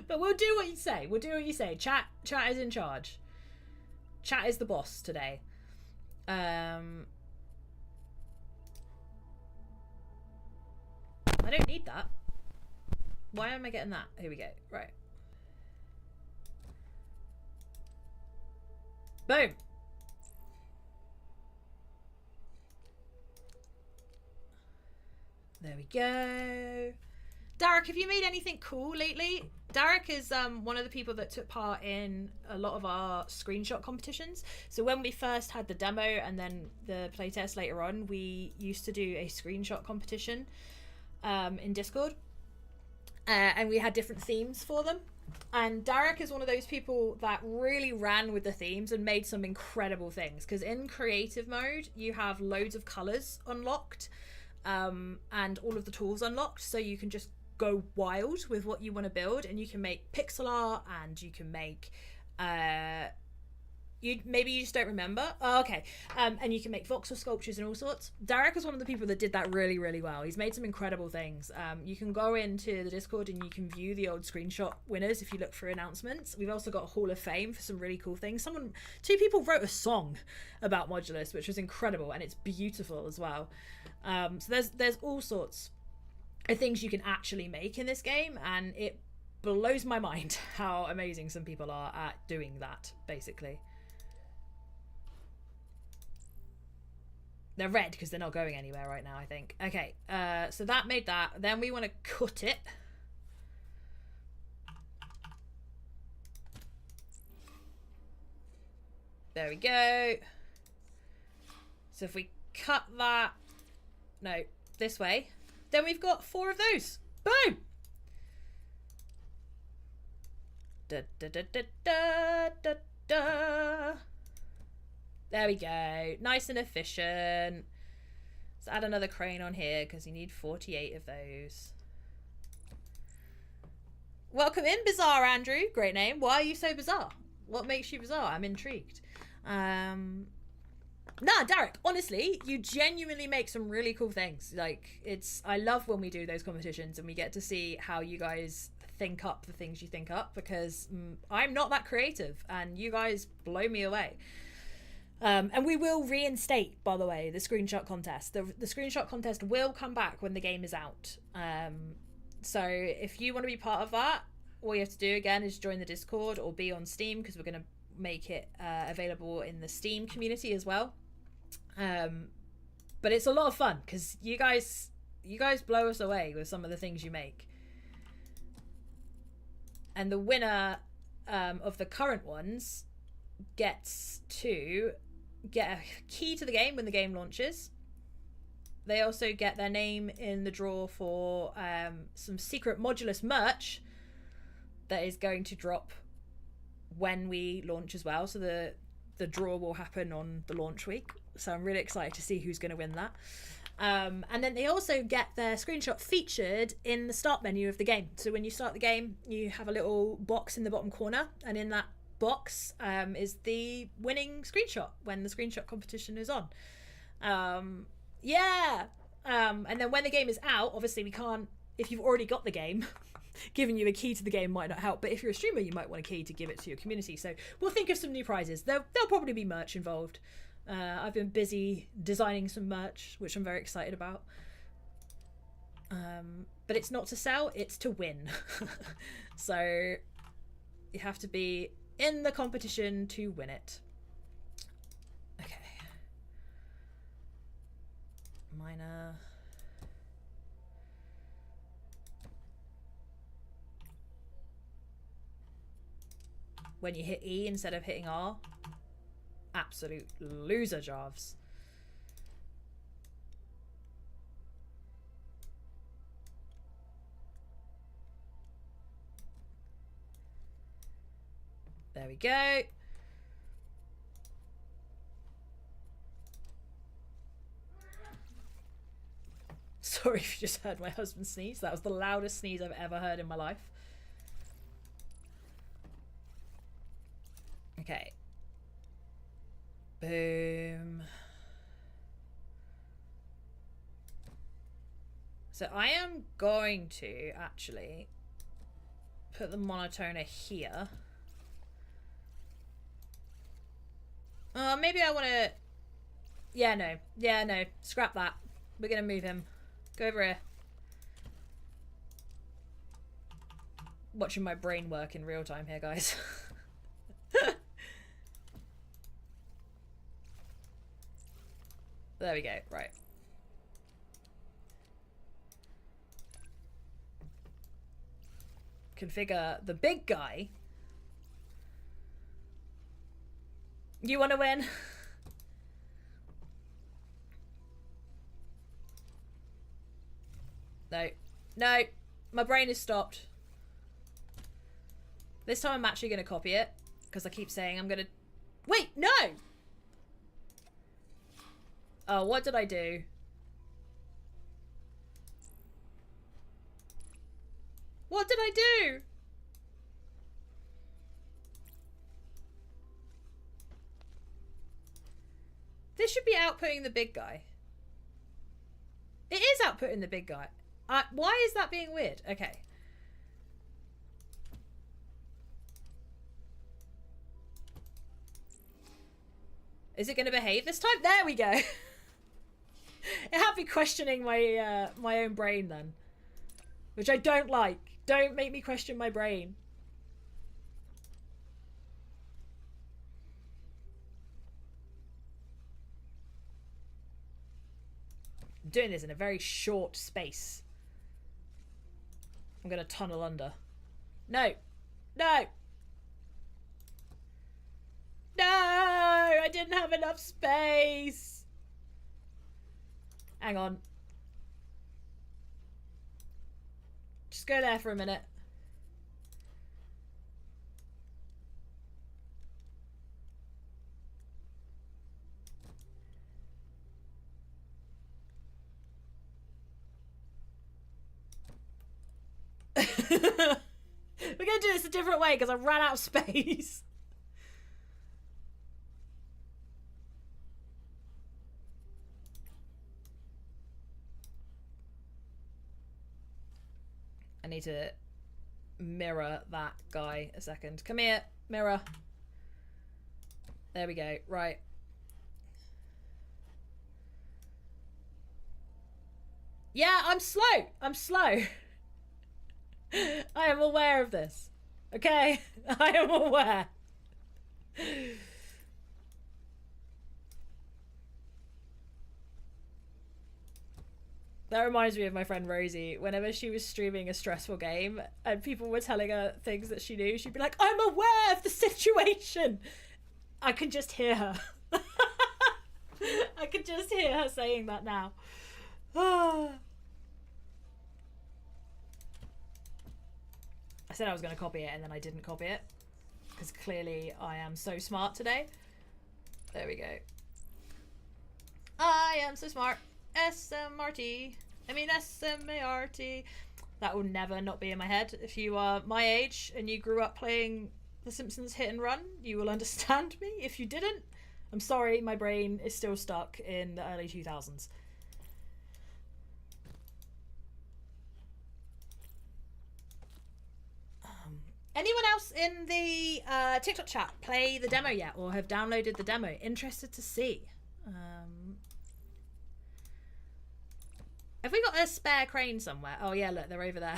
But we'll do what you say. We'll do what you say. Chat is in charge. Chat is the boss today. I don't need that. Why am I getting that? Here we go. Right. Boom. There we go. Derek, have you made anything cool lately? Derek is one of the people that took part in a lot of our screenshot competitions. So when we first had the demo and then the playtest later on, we used to do a screenshot competition in Discord. And we had different themes for them. And Derek is one of those people that really ran with the themes and made some incredible things. Because in creative mode, you have loads of colours unlocked and all of the tools unlocked. So you can just go wild with what you want to build, and you can make pixel art, and you can make maybe you just don't remember. Oh, okay. And you can make voxel sculptures and all sorts. Derek is one of the people that did that really, really well. He's made some incredible things. You can go into the Discord and you can view the old screenshot winners if you look for announcements. We've also got a Hall of Fame for some really cool things. 2 people wrote a song about Modulus, which was incredible, and it's beautiful as well. So there's all sorts of things you can actually make in this game, and it blows my mind how amazing some people are at doing that, basically. They're red because they're not going anywhere right now, I think. Okay, so that made that. Then we want to cut it. There we go. So if we cut that, no, this way, then we've got 4 of those. Boom! Da, da, da, da, da, da, da. There we go. Nice and efficient. Let's add another crane on here because you need 48 of those. Welcome in, Bizarre Andrew. Great name. Why are you so bizarre? What makes you bizarre? I'm intrigued. Nah, Derek, honestly, you genuinely make some really cool things. Like, I love when we do those competitions and we get to see how you guys think up the things you think up, because I'm not that creative and you guys blow me away. And we will reinstate, by the way, the screenshot contest. The screenshot contest will come back when the game is out. So if you want to be part of that, all you have to do again is join the Discord or be on Steam, because we're going to make it available in the Steam community as well. But it's a lot of fun because you guys blow us away with some of the things you make. And the winner of the current ones gets to get a key to the game when the game launches. They also get their name in the draw for some secret Modulus merch that is going to drop when we launch as well. So the draw will happen on the launch week. So I'm really excited to see who's going to win that. And then they also get their screenshot featured in the start menu of the game. So when you start the game, you have a little box in the bottom corner, and in that box is the winning screenshot when the screenshot competition is on. And then when the game is out, obviously we can't, if you've already got the game, giving you a key to the game might not help, but if you're a streamer, you might want a key to give it to your community. So we'll think of some new prizes. There'll probably be merch involved. I've been busy designing some merch, which I'm very excited about. But it's not to sell, it's to win. So you have to be in the competition to win it. Okay. Miner. When you hit E instead of hitting R, absolute loser jobs. There we go. Sorry if you just heard my husband sneeze. That was the loudest sneeze I've ever heard in my life. Okay. Boom. So I am going to actually put the monotoner here. Maybe I want to... Yeah, no. Scrap that. We're going to move him. Go over here. Watching my brain work in real time here, guys. There we go. Right. Configure the big guy. You want to win? No. My brain is stopped. This time I'm actually going to copy it, because I keep saying I'm going to... Wait, no! Oh, what did I do? What did I do? This should be outputting the big guy. It is outputting the big guy. Why is that being weird? Okay. Is it going to behave this time? There we go. It had me questioning my my own brain then, which I don't like. Don't make me question my brain. I'm doing this in a very short space. I'm going to tunnel under. No. No. No, I didn't have enough space. hang on. Just go there for a minute. We're gonna do this a different way because I ran out of space. I need to mirror that guy a second. Come here, mirror. There we go. Right. Yeah, I'm slow. I'm slow. I am aware of this. Okay? I am aware. That reminds me of my friend Rosie. Whenever she was streaming a stressful game and people were telling her things that she knew, she'd be like, I'm aware of the situation. I can just hear her. I can just hear her saying that now. I said I was going to copy it and then I didn't copy it. Because clearly I am so smart today. There we go. I am so smart. SMRT. I mean SMART. That will never not be in my head. If you are my age and you grew up playing The Simpsons Hit and Run, you will understand me. If you didn't, I'm sorry, my brain is still stuck in the early 2000s. Anyone else in the TikTok chat play the demo yet or have downloaded the demo? Interested to see. Have we got a spare crane somewhere? Oh yeah, look, they're over there.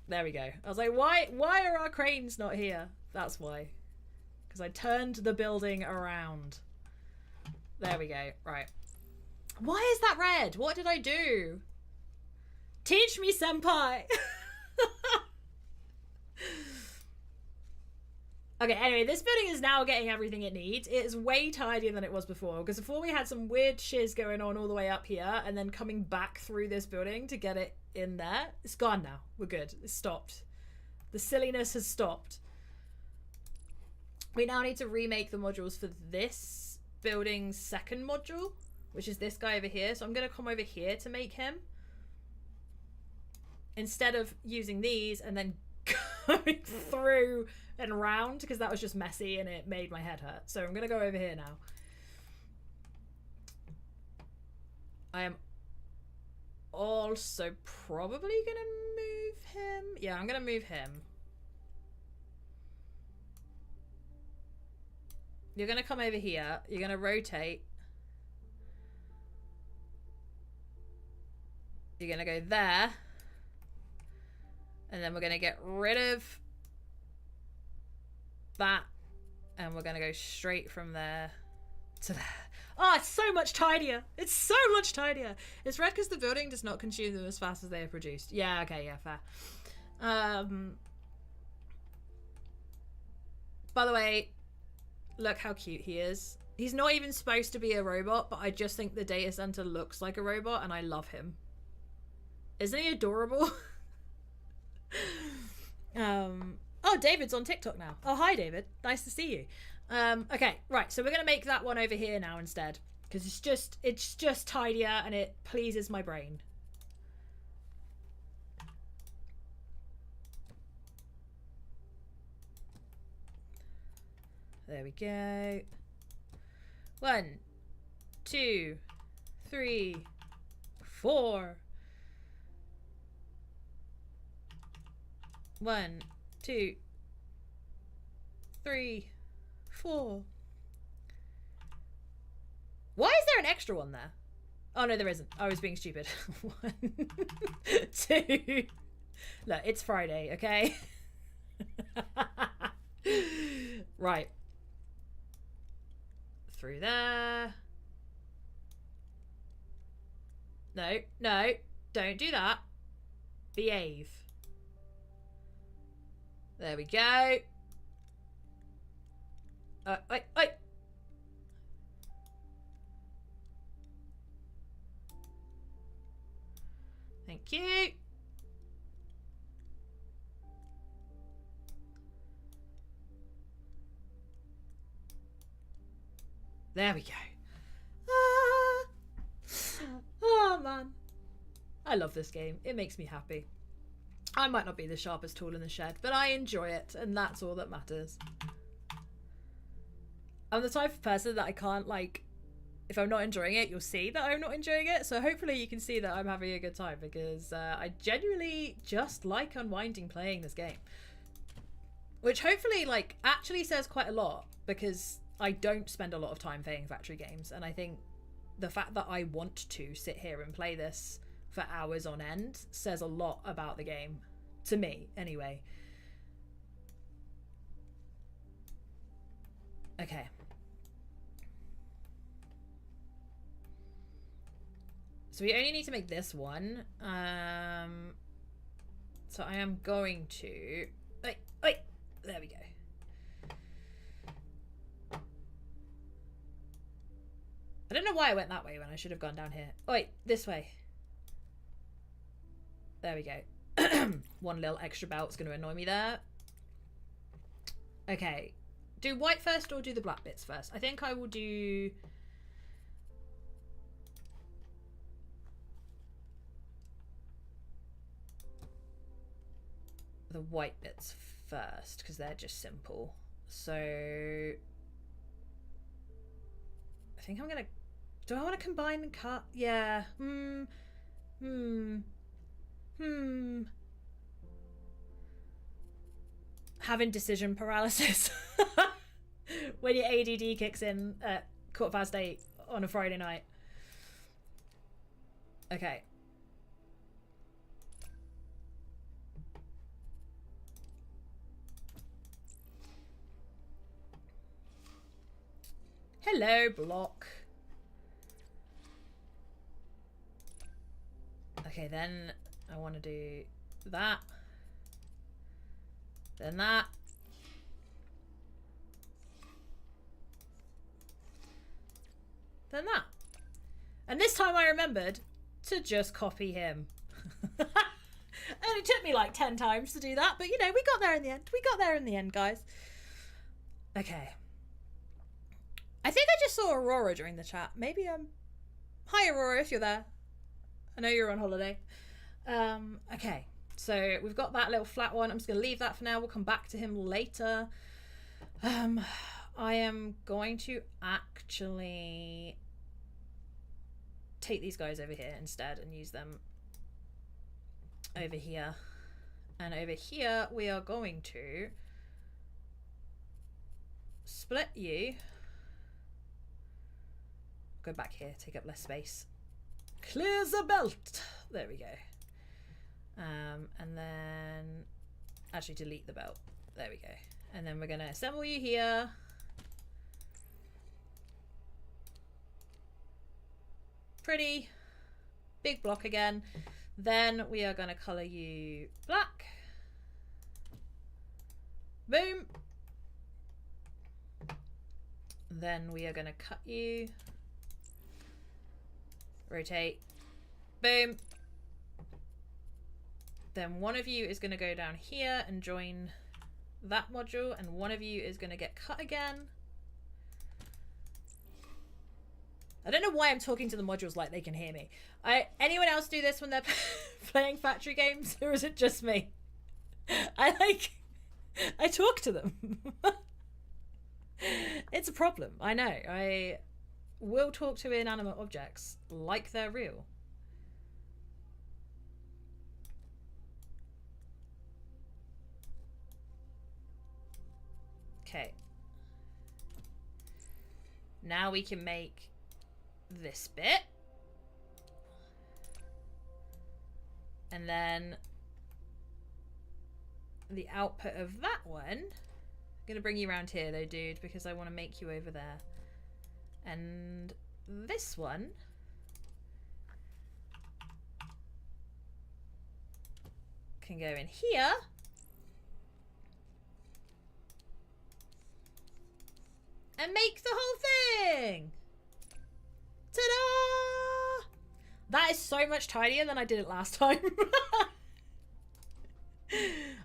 There we go. I was like, why are our cranes not here? That's why. Because I turned the building around. There we go. Right. Why is that red? What did I do? Teach me, senpai! Okay, anyway, this building is now getting everything it needs. It is way tidier than it was before, because before we had some weird shiz going on all the way up here, and then coming back through this building to get it in there. It's gone now. We're good. It's stopped. The silliness has stopped. We now need to remake the modules for this building's second module, which is this guy over here. So I'm going to come over here to make him. Instead of using these and then going through and round, because that was just messy and it made my head hurt. So I'm going to go over here now. I am also probably going to move him. Yeah, I'm going to move him. You're going to come over here. You're going to rotate. You're going to go there. And then we're going to get rid of that. And we're going to go straight from there to there. Oh, it's so much tidier. It's so much tidier. It's red because the building does not consume them as fast as they are produced. Yeah, okay, yeah, fair. By the way, look how cute he is. He's not even supposed to be a robot, but I just think the data center looks like a robot and I love him. Isn't he adorable? Oh, David's on TikTok now. Oh, hi, David. Nice to see you. Okay, right. So we're going to make that one over here now instead. Because it's just tidier and it pleases my brain. There we go. 1, 2, 3, 4. 1, 2, 3, 4. Why is there an extra one there? Oh no, there isn't. I was being stupid. 1, 2. Look, it's Friday, okay? Right. Through there. No, no, don't do that. Behave. There we go. Wait. There we go. Ah. Oh, man. I love this game. It makes me happy. I might not be the sharpest tool in the shed, but I enjoy it, and that's all that matters. I'm the type of person that I can't, like, if I'm not enjoying it, you'll see that I'm not enjoying it. So hopefully you can see that I'm having a good time, because I genuinely just like unwinding playing this game. Which hopefully, like, actually says quite a lot, because I don't spend a lot of time playing factory games, and I think the fact that I want to sit here and play this for hours on end says a lot about the game. To me, anyway. Okay. So we only need to make this one. So I am going to... Wait, there we go. I don't know why I went that way when I should have gone down here. Oh, wait, this way. There we go. One little extra belt's going to annoy me there. Okay. Do white first or do the black bits first? I think I will do... the white bits first, because they're just simple. So... I think I'm going to... Do I want to combine and cut? Yeah. Having decision paralysis when your ADD kicks in at 8:15 on a Friday night. Okay. Hello, block. Okay, then I want to do that. Then that. Then that. And this time I remembered to just copy him. And it took me like 10 times to do that, but you know, we got there in the end. We got there in the end, guys. Okay. I think I just saw Aurora during the chat. Maybe hi Aurora, if you're there. I know you're on holiday. Okay, so we've got that little flat one. I'm just going to leave that for now. We'll come back to him later. I am going to actually take these guys over here instead and use them over here. And over here, we are going to split you. Go back here, take up less space. Clear the belt. There we go. And then actually delete the belt. There we go. And then we're going to assemble you here. Pretty big block again. Then we are going to color you black. Boom. Then we are going to cut you. Rotate. Boom. Then one of you is going to go down here and join that module, and one of you is going to get cut again. I don't know why I'm talking to the modules like they can hear me. Anyone else do this when they're playing factory games, or is it just me? I talk to them. It's a problem. I know. I will talk to inanimate objects like they're real. Okay. Now we can make this bit. And then the output of that one. I'm going to bring you around here though, dude, because I want to make you over there. And this one can go in here. And make the whole thing. Ta-da! That is so much tinier than I did it last time.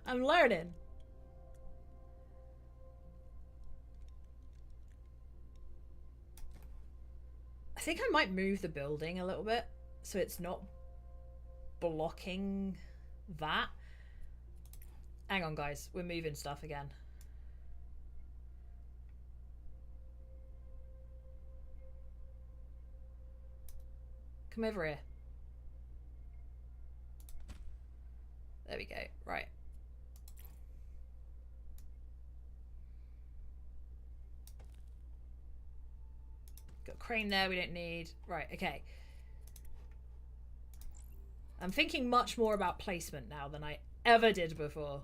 I'm learning. think I might move the building a little bit so it's not blocking that. Hang on, guys. We're moving stuff again. Come over here. There we go. Right. Got a crane there we don't need. Right, okay. I'm thinking much more about placement now than I ever did before,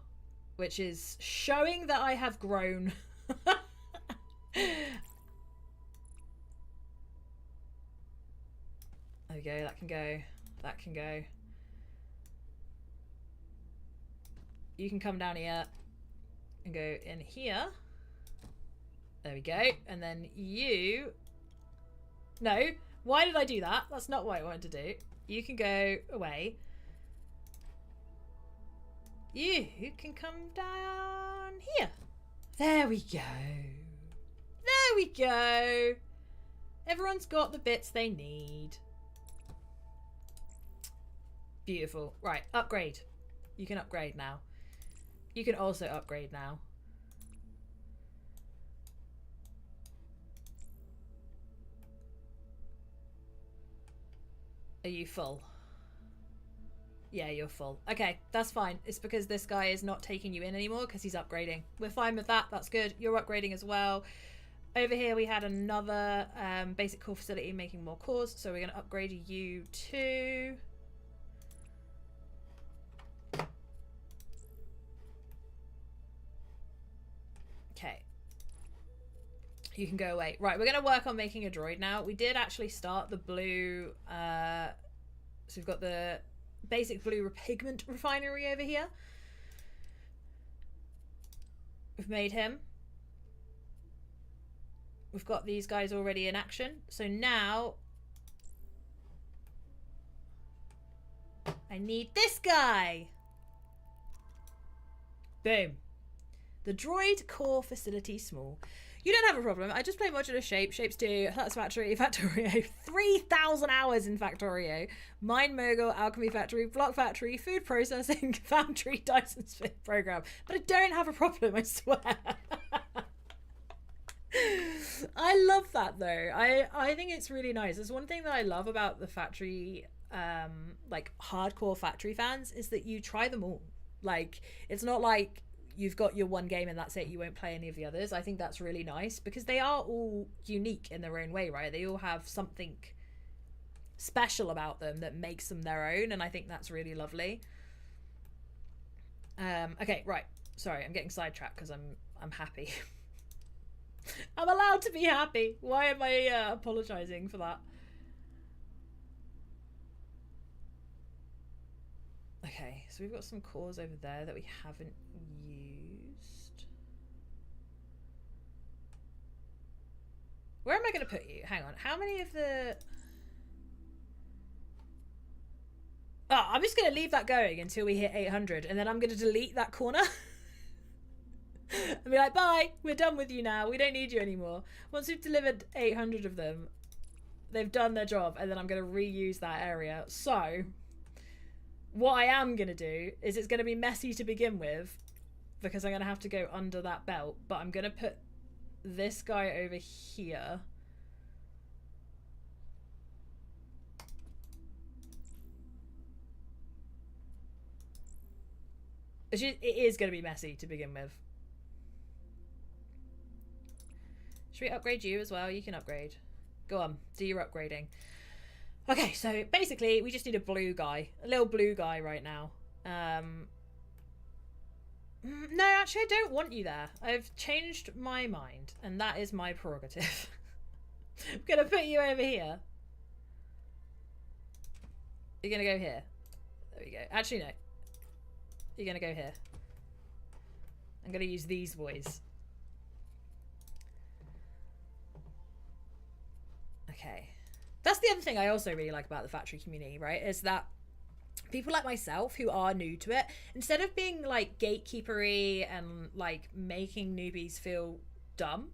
which is showing that I have grown. There we go, that can go. That can go. You can come down here and go in here. There we go. And then you... No. Why did I do that? That's not what I wanted to do. You can go away. You can come down here. There we go. There we go. Everyone's got the bits they need. Beautiful. Right, upgrade. You can upgrade now. You can also upgrade now. Are you full? Yeah, you're full. Okay, that's fine. It's because this guy is not taking you in anymore because he's upgrading. We're fine with that. That's good. You're upgrading as well. Over here we had another basic core facility making more cores. So we're going to upgrade you to... Okay. You can go away. Right, we're going to work on making a droid now. We did actually start the blue... so we've got the basic blue pigment refinery over here. We've made him. We've got these guys already in action. So now... I need this guy! Boom. The droid core facility small. You don't have a problem. I just play Modulus Shapes 2, Satisfactory, Factorio, 3,000 hours in Factorio, Mind Mogul, Alchemy Factory, Block Factory, Food Processing, Foundry, Dyson Spit Program. But I don't have a problem, I swear. I love that though. I think it's really nice. There's one thing that I love about the factory, like hardcore factory fans, is that you try them all. Like, it's not like you've got your one game and that's it, you won't play any of the others. I think that's really nice because they are all unique in their own way, right? They all have something special about them that makes them their own, and I think that's really lovely. Okay, right. Sorry, I'm getting sidetracked because I'm happy. I'm allowed to be happy. Why am I apologizing for that? Okay, so we've got some cores over there that we haven't used. Where am I going to put you? Hang on. How many of the... Oh, I'm just going to leave that going until we hit 800, and then I'm going to delete that corner. And be like, bye, we're done with you now. We don't need you anymore. Once we've delivered 800 of them, they've done their job, and then I'm going to reuse that area. So... what I am going to do is it's going to be messy to begin with because I'm going to have to go under that belt, but I'm going to put this guy over here. It is going to be messy to begin with. Should we upgrade you as well? You can upgrade. Go on, do your upgrading. Okay, so basically we just need a blue guy. A little blue guy right now. No, actually I don't want you there. I've changed my mind, and that is my prerogative. I'm going to put you over here. You're going to go here. There we go. Actually, no. You're going to go here. I'm going to use these boys. Okay. That's the other thing I also really like about the factory community, right? Is that people like myself who are new to it, instead of being like gatekeepery and like making newbies feel dumb,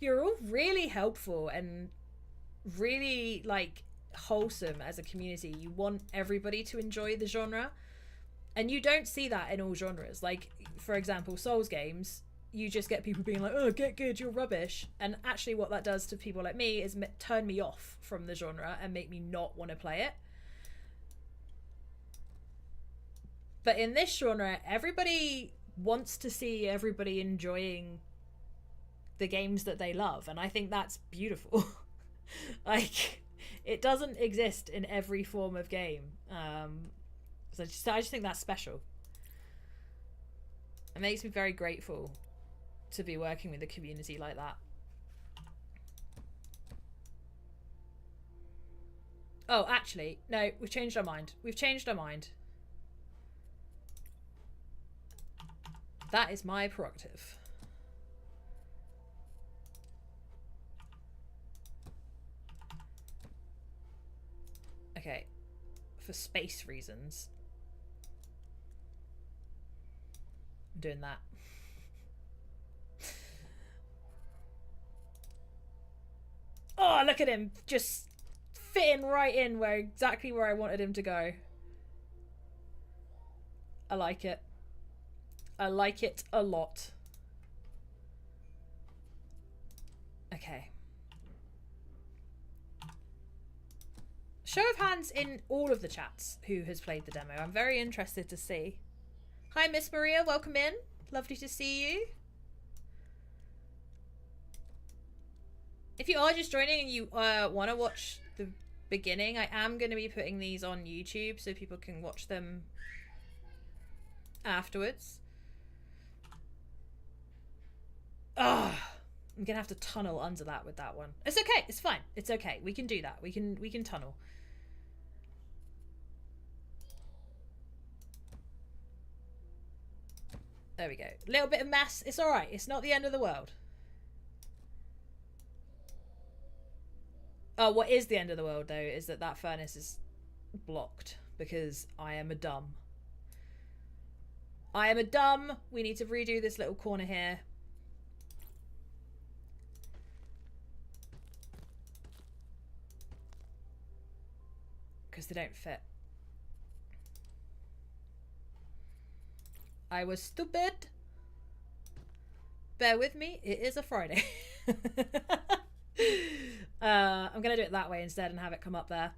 you're all really helpful and really like wholesome as a community. You want everybody to enjoy the genre, and you don't see that in all genres. Like, for example, Souls games, you just get people being like, oh, get good, you're rubbish. And actually what that does to people like me is turn me off from the genre and make me not want to play it. But in this genre, everybody wants to see everybody enjoying the games that they love, and I think that's beautiful. Like, it doesn't exist in every form of game. So I just think that's special. It makes me very grateful to be working with a community like that. Oh, actually, no, we've changed our mind. We've changed our mind. That is my prerogative. Okay, for space reasons, I'm doing that. Oh, look at him, just fitting right in exactly where I wanted him to go. I like it. I like it a lot. Okay. Show of hands in all of the chats who has played the demo. I'm very interested to see. Hi, Miss Maria. Welcome in. Lovely to see you. If you are just joining and you want to watch the beginning, I am going to be putting these on YouTube so people can watch them afterwards. Ugh. I'm gonna have to tunnel under that with that one. It's okay. It's fine. It's okay. We can do that. We can tunnel. There we go. A little bit of mess. It's all right. It's not the end of the world. Oh, what is the end of the world though is that furnace is blocked because I am a dumb. I am a dumb. We need to redo this little corner here. Because they don't fit. I was stupid. Bear with me. It is a Friday. I'm going to do it that way instead and have it come up there.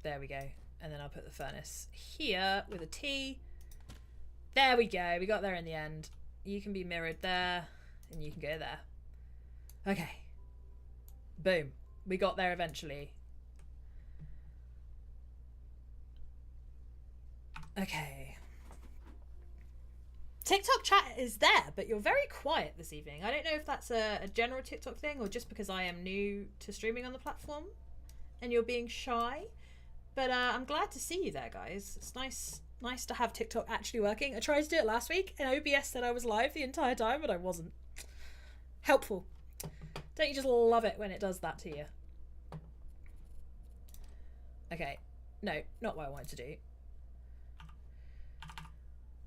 There we go. And then I'll put the furnace here with a T. There we go. We got there in the end. You can be mirrored there and you can go there. Okay. Boom. We got there eventually. Okay. TikTok chat is there, but you're very quiet this evening. I don't know if that's a general TikTok thing or just because I am new to streaming on the platform and you're being shy. But I'm glad to see you there, guys. It's nice to have TikTok actually working. I tried to do it last week and OBS said I was live the entire time, but I wasn't. Helpful. Don't you just love it when it does that to you? Okay. No, not what I wanted to do.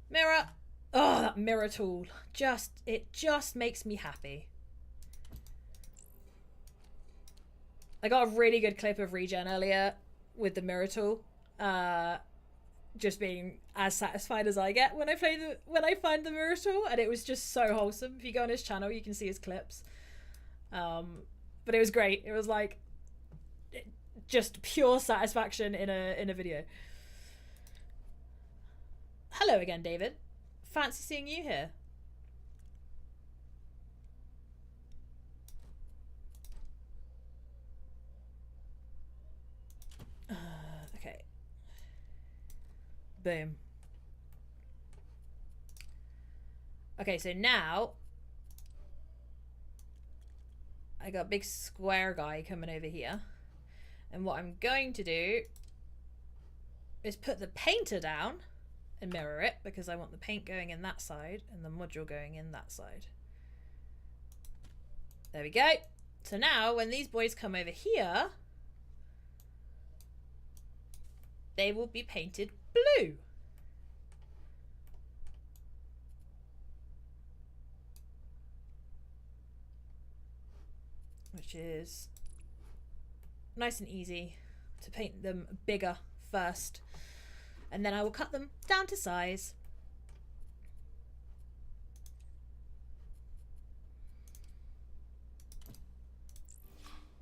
Mirror. Oh, that mirror tool. It just makes me happy. I got a really good clip of Regen earlier with the mirror tool. Just being as satisfied as I get when I find the mirror tool, and it was just so wholesome. If you go on his channel, you can see his clips. But it was great. It was like just pure satisfaction in a video. Hello again, David. Fancy seeing you here. Okay. Boom. Okay, so now I got a big square guy coming over here. And what I'm going to do is put the painter down and mirror it because I want the paint going in that side and the module going in that side. There we go. So now when these boys come over here, they will be painted blue. Which is nice and easy to paint them bigger first. And then I will cut them down to size.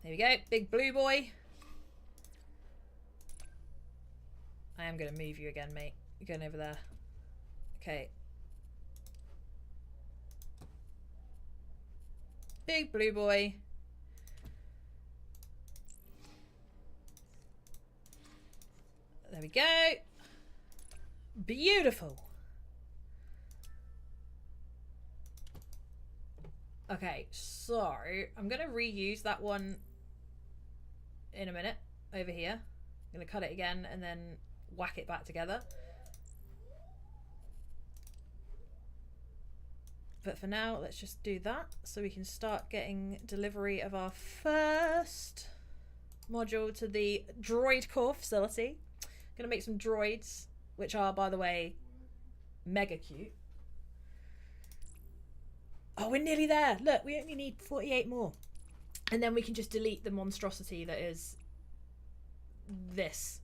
There we go, big blue boy. I am going to move you again, mate. You're going over there. Okay. Big blue boy. There we go. Beautiful. Okay, so I'm going to reuse that one in a minute over here. I'm going to cut it again and then whack it back together. But for now, let's just do that so we can start getting delivery of our first module to the droid core facility. I'm going to make some droids, which are, by the way, mega cute. Oh, we're nearly there. Look, we only need 48 more. And then we can just delete the monstrosity that is this.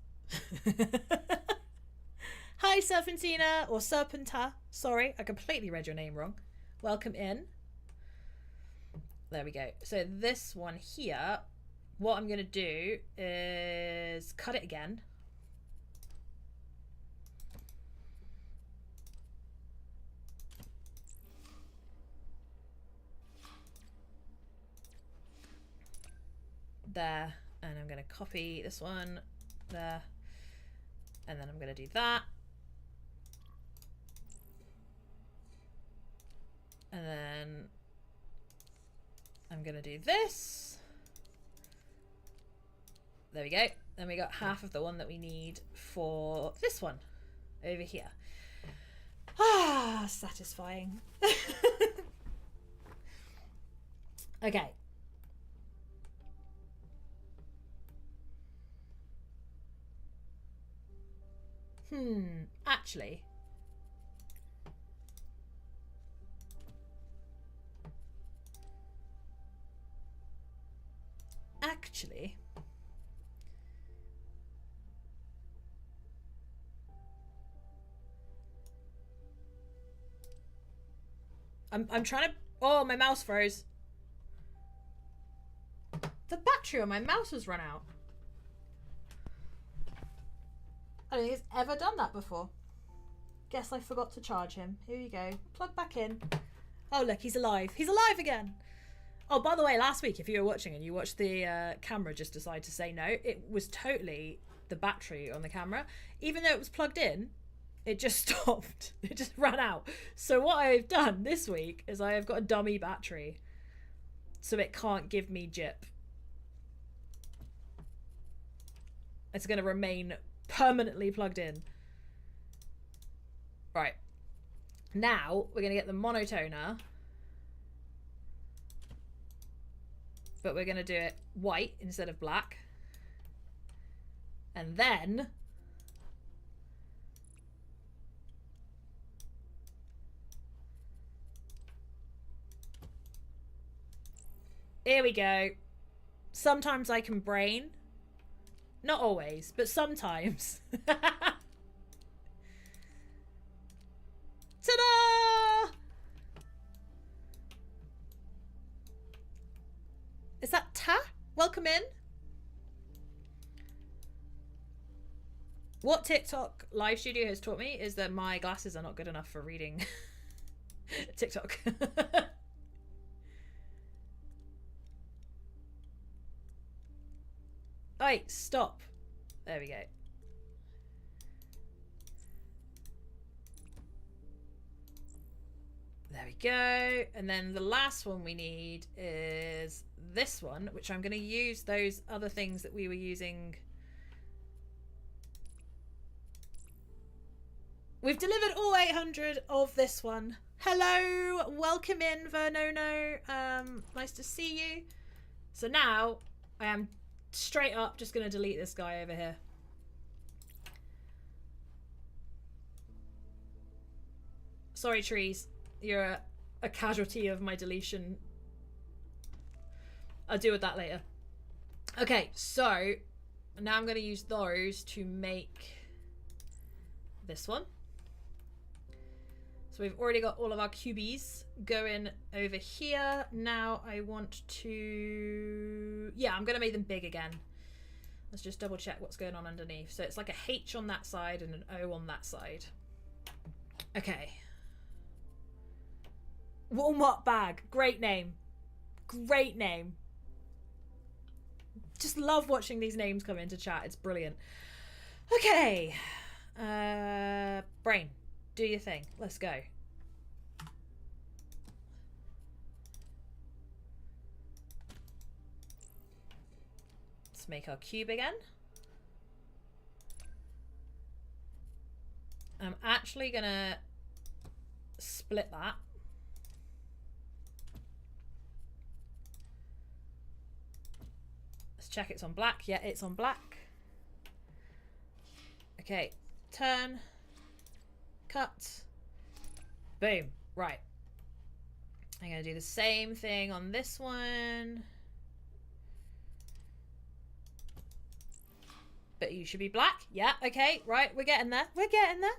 Hi, Serpentina, or Serpenta. Sorry, I completely read your name wrong. Welcome in. There we go. So this one here, what I'm going to do is cut it again. There, and I'm going to copy this one there, and then I'm going to do that, and then I'm going to do this. There we go. Then we got half of the one that we need for this one over here. Ah, satisfying. Okay. Actually. I'm trying to, oh, my mouse froze. The battery on my mouse has run out. I don't think it's ever done that before. Guess I forgot to charge him. Here you go. Plug back in. Oh, look, he's alive. He's alive again. Oh, by the way, last week, if you were watching and you watched the camera just decide to say no, it was totally the battery on the camera. Even though it was plugged in, it just stopped. It just ran out. So what I've done this week is I have got a dummy battery so it can't give me jip. It's going to remain permanently plugged in. Right. Now we're going to get the monotoner. But we're going to do it white instead of black. And then here we go. Sometimes I can brain. Not always, but sometimes. Ta-da! Is that Ta? Welcome in. What TikTok Live Studio has taught me is that my glasses are not good enough for reading TikTok. Wait, stop. There we go. There we go. And then the last one we need is this one, which I'm going to use those other things that we were using. We've delivered all 800 of this one. Hello, welcome in, Vernono. Nice to see you. So now I am straight up just going to delete this guy over here. Sorry, trees. You're a casualty of my deletion. I'll deal with that later. Okay, so now I'm going to use those to make this one. So we've already got all of our cubies going over here. Now I want to... Yeah, I'm going to make them big again. Let's just double check what's going on underneath. So it's like a H on that side and an O on that side. Okay. Walmart bag. Great name. Great name. Just love watching these names come into chat. It's brilliant. Okay. Brain. Do your thing. Let's go. Let's make our cube again. I'm actually gonna split that. Let's check it's on black. Yeah, it's on black. Okay, turn. Cut. Boom. Right. I'm going to do the same thing on this one. But you should be black. Yeah, okay. Right, we're getting there. We're getting there.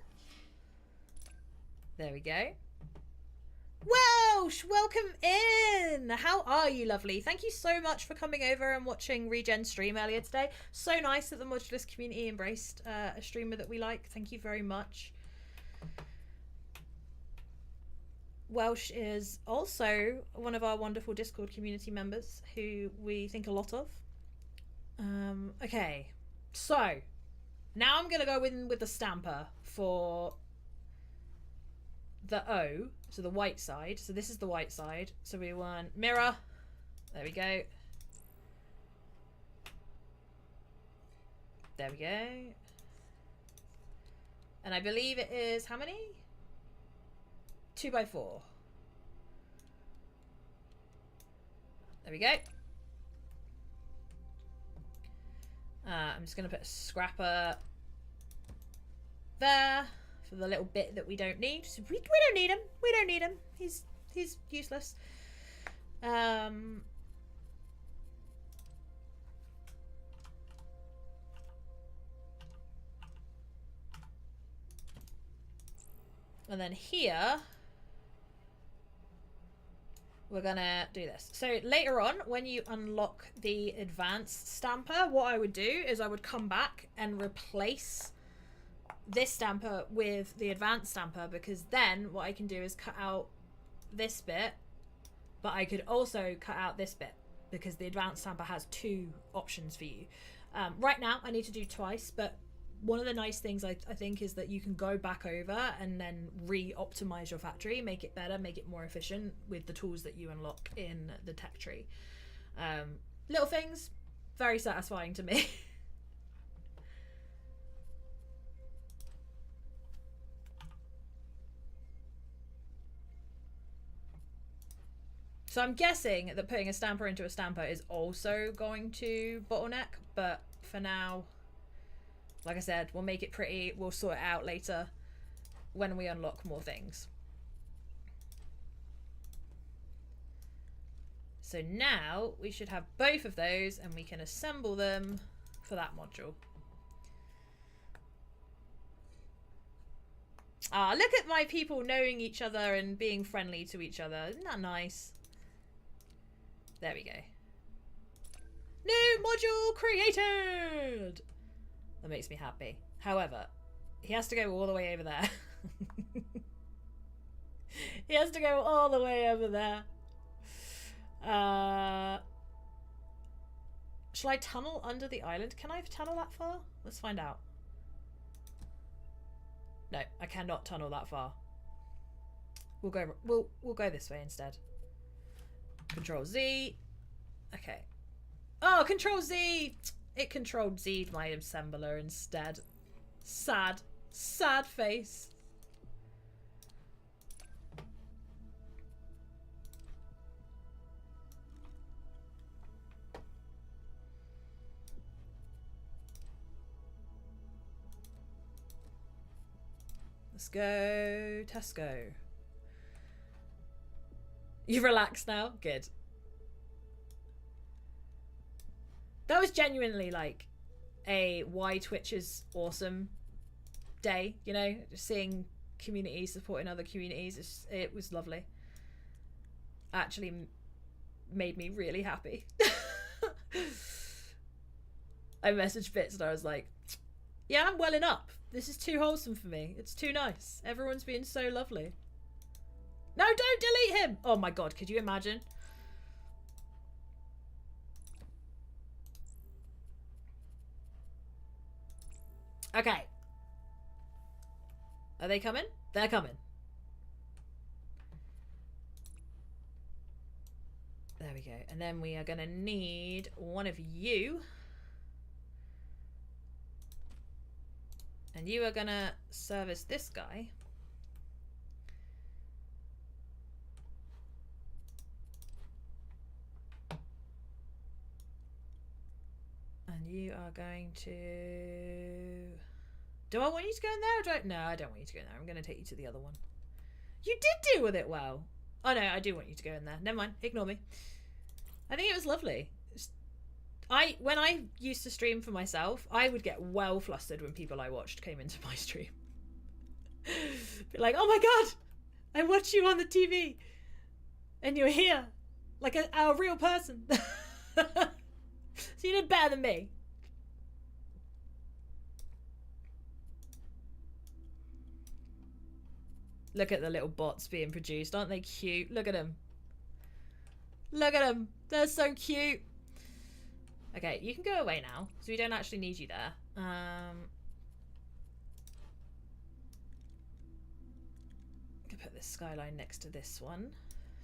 There we go. Welsh, welcome in. How are you, lovely? Thank you so much for coming over and watching Regen stream earlier today. So nice that the Modulus community embraced a streamer that we like. Thank you very much. Welsh is also one of our wonderful Discord community members who we think a lot of. Okay, so now I'm going to go in with the stamper for the O, so the white side. So this is the white side. So we want mirror. There we go. There we go. And I believe it is how many? 2x4. There we go. I'm just going to put a scrapper there for the little bit that we don't need. So we don't need him. We don't need him. He's useless. And then here we're gonna do this. So later on, when you unlock the advanced stamper, what I would do is I would come back and replace this stamper with the advanced stamper, because then what I can do is cut out this bit, but I could also cut out this bit because the advanced stamper has 2 options for you. Right now I need to do twice, but one of the nice things I think is that you can go back over and then re-optimize your factory, make it better, make it more efficient with the tools that you unlock in the tech tree. Little things, very satisfying to me. So I'm guessing that putting a stamper into a stamper is also going to bottleneck, but for now, like I said, we'll make it pretty. We'll sort it out later when we unlock more things. So now we should have both of those and we can assemble them for that module. Ah, look at my people knowing each other and being friendly to each other. Isn't that nice? There we go. New module created! That makes me happy. However, he has to go all the way over there. He has to go all the way over there. Shall I tunnel under the island? Can I tunnel that far? Let's find out. No, I cannot tunnel that far. We'll go this way instead. Control Z. Okay. Oh, Control Z! It Control Z'd my assembler instead. Sad. Sad face. Let's go Tesco. You've relaxed now? Good. That was genuinely like a why Twitch is awesome day, you know? Just seeing communities supporting other communities, it was lovely. Actually made me really happy. I messaged Bits and I was like, yeah, I'm welling up. This is too wholesome for me. It's too nice. Everyone's being so lovely. No, don't delete him! Oh my god, could you imagine? Okay. Are they coming? They're coming. There we go. And then we are going to need one of you. And you are going to service this guy. And you are going to... Do I want you to go in there or do I... No, I don't want you to go in there. I'm going to take you to the other one. You did deal with it well. Oh no, I do want you to go in there. Never mind. Ignore me. I think it was lovely. When I used to stream for myself, I would get well flustered when people I watched came into my stream. Be like, oh my god, I watch you on the TV and you're here like a real person. So you did better than me. Look at the little bots being produced. Aren't they cute? Look at them. Look at them. They're so cute. Okay, you can go away now, so we don't actually need you there. Could put this skyline next to this one,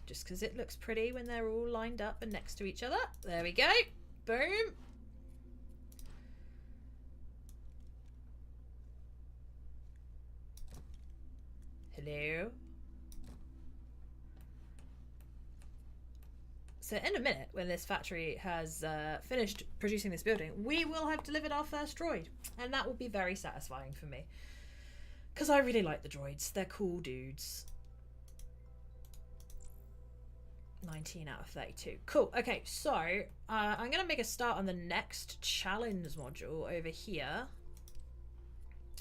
just because it looks pretty when they're all lined up and next to each other. There we go. Boom. Hello. So in a minute, when this factory has finished producing this building, we will have delivered our first droid. And that will be very satisfying for me. Because I really like the droids. They're cool dudes. 19 out of 32. Cool. Okay, so I'm going to make a start on the next challenge module over here.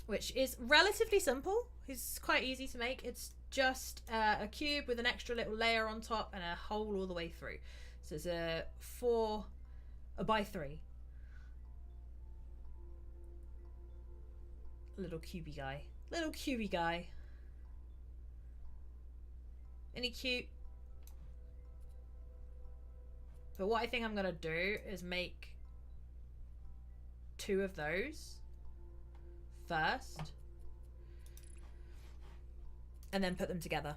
Which is relatively simple. It's quite easy to make. It's just a cube with an extra little layer on top and a hole all the way through. So it's a 4x3. Little cubey guy. Little cubey guy. Any cute? But what I think I'm going to do is make 2 of those first. And then put them together.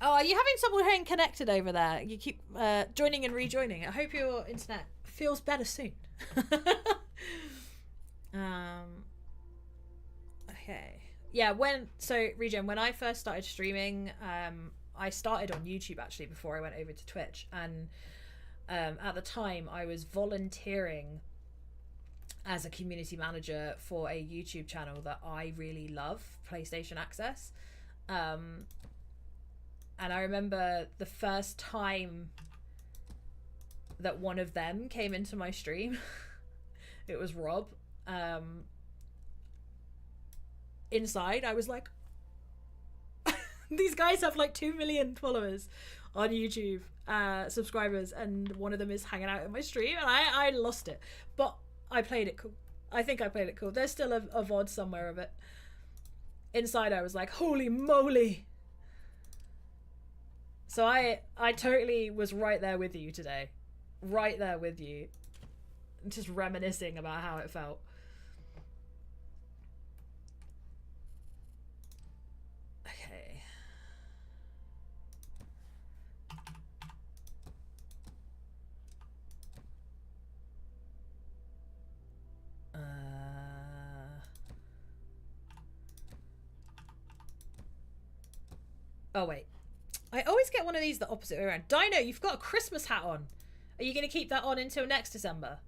Oh, are you having trouble getting connected over there? You keep joining and rejoining. I hope your internet feels better soon. Okay. Yeah, Regen, when I first started streaming, I started on YouTube actually before I went over to Twitch. And at the time, I was volunteering as a community manager for a YouTube channel that I really love, PlayStation Access. And I remember the first time that one of them came into my stream, it was Rob. Inside, I was like, these guys have like 2 million followers on YouTube, subscribers, and one of them is hanging out in my stream, and I lost it. But I played it cool. I think I played it cool. There's still a VOD somewhere of it. Inside, I was like, holy moly. So I totally was right there with you today. Right there with you. Just reminiscing about how it felt. Okay. Oh, wait. I always get one of these the opposite way around. Dino, you've got a Christmas hat on. Are you going to keep that on until next December?